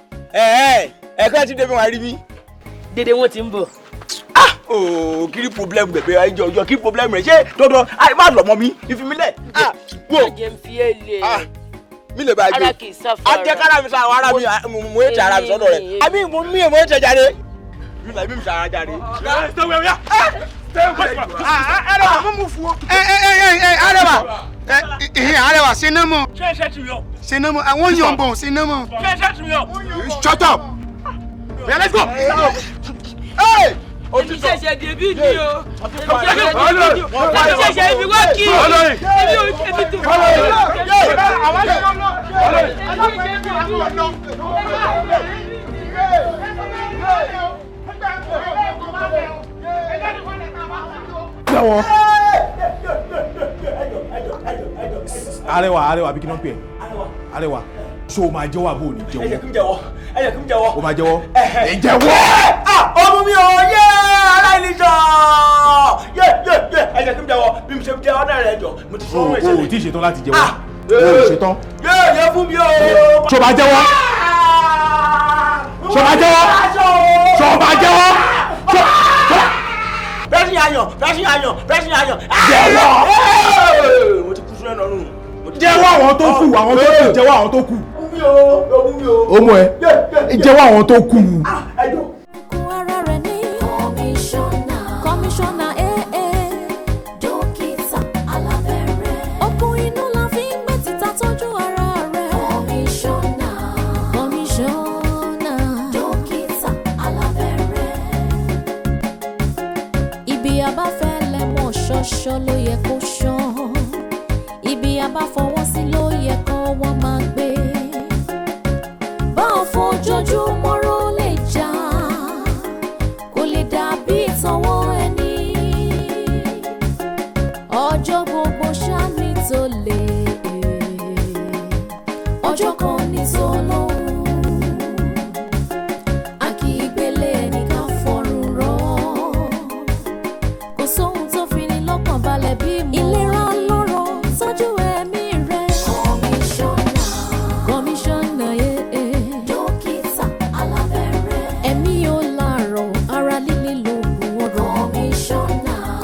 ẹ̀kẹ́ tí débi wọn rí mi. dédé wọn ti ń bọ̀. Kí problem bẹ̀bẹ̀ ẹjọ́ kí problem rẹ̀ ṣé dandan má lọ mọ́ mi ìfimilẹ̀. ajẹ́ ń fi ẹ̀ lẹ̀. Mi lè bá gbé ara kì í sáfara. ajẹ́ kára mi sáwọn ara mi mo ètò ara mi sọ́dọ̀ rẹ̀ àbí mo ètò jáde. Mi là bí mi sàrà jáde. Arẹwà mo mú fún ọ. Arẹwà sinamọ. Sinamọ àwọn yọ̀ǹbọ̀ sinamọ. Shut up. Yeah, let's go. Hey! Èmi ṣẹ̀ṣẹ̀ débí ni o. Èmi ṣẹ̀ṣẹ̀ ibi wá kí. Èmi tó. Jẹ́wọ́. Arẹwà bí kí náà pè é. Arẹwà. Ṣé o máa jẹ́wọ́ àbò ò ní jẹ́wọ́? Ẹ jẹ́ kí n jẹ́wọ́. O máa jẹ́wọ́. Ẹ jẹ́wọ́. Ọmọ mi ò yé aláìníjọ. Ẹ jẹ́ kí n jẹ́wọ́ bí mo ṣe jẹ́wọ́ náà rẹ̀ jọ. Mo ti sọ ohun ìṣẹ̀lẹ̀. O ò tí ì ṣetán láti jẹ́wọ́. O ò ṣetán. Yé fún mi o. Ṣé o máa jẹ́wọ́? Ṣé o máa jẹ́wọ́? Ṣé o máa jẹ́wọ́? Bẹ́sìn ayọ̀. Jẹ́wọ́. Mo ti kú sínú ẹ̀nà ọ̀run. Jẹ́wọ́ àwọn tó kù, jẹ́wọ́ àwọn tó kù. Ó mú ẹ. Jẹ́wọ́ àwọn tó kù. Ara rẹ̀ ní kọmíṣánná dókítà alábẹ́rẹ́. Okùn inú la fi ń gbé títa tọ́jú ara rẹ̀. Kọmíṣánná dókítà alábẹ́rẹ́. Ibi abáfẹ́lẹ́ mọ̀ ṣọ́ṣọ́ ló yẹ kó ṣán. Ibi abáfọwọ́ sí ló yẹ kó wọ́n máa gbé. Báwo fojoojúmọ́ ró lè jà kò lè dàbí ìtọ́wọ́ ẹni. Ọjọ́ gbogbo ṣáni tó lè ọjọ́ kan ní tó lóhùn. A kì í gbélé ẹnìkan fọrùn rọ̀. Kò sóhun tó fi ní lọ́kàn balẹ̀ bí mo. Ìlera lọ́rọ̀ tọ́jú ẹ̀mí rẹ̀. Kọmíṣánná dókítà alábẹ́rẹ́. Ẹ̀mí ò láàárọ̀ ara líle lóògùn ọ̀rọ̀.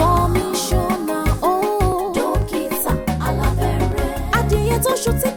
Kọmíṣánná dókítà alábẹ́rẹ́. Adìyẹ tó ṣu tí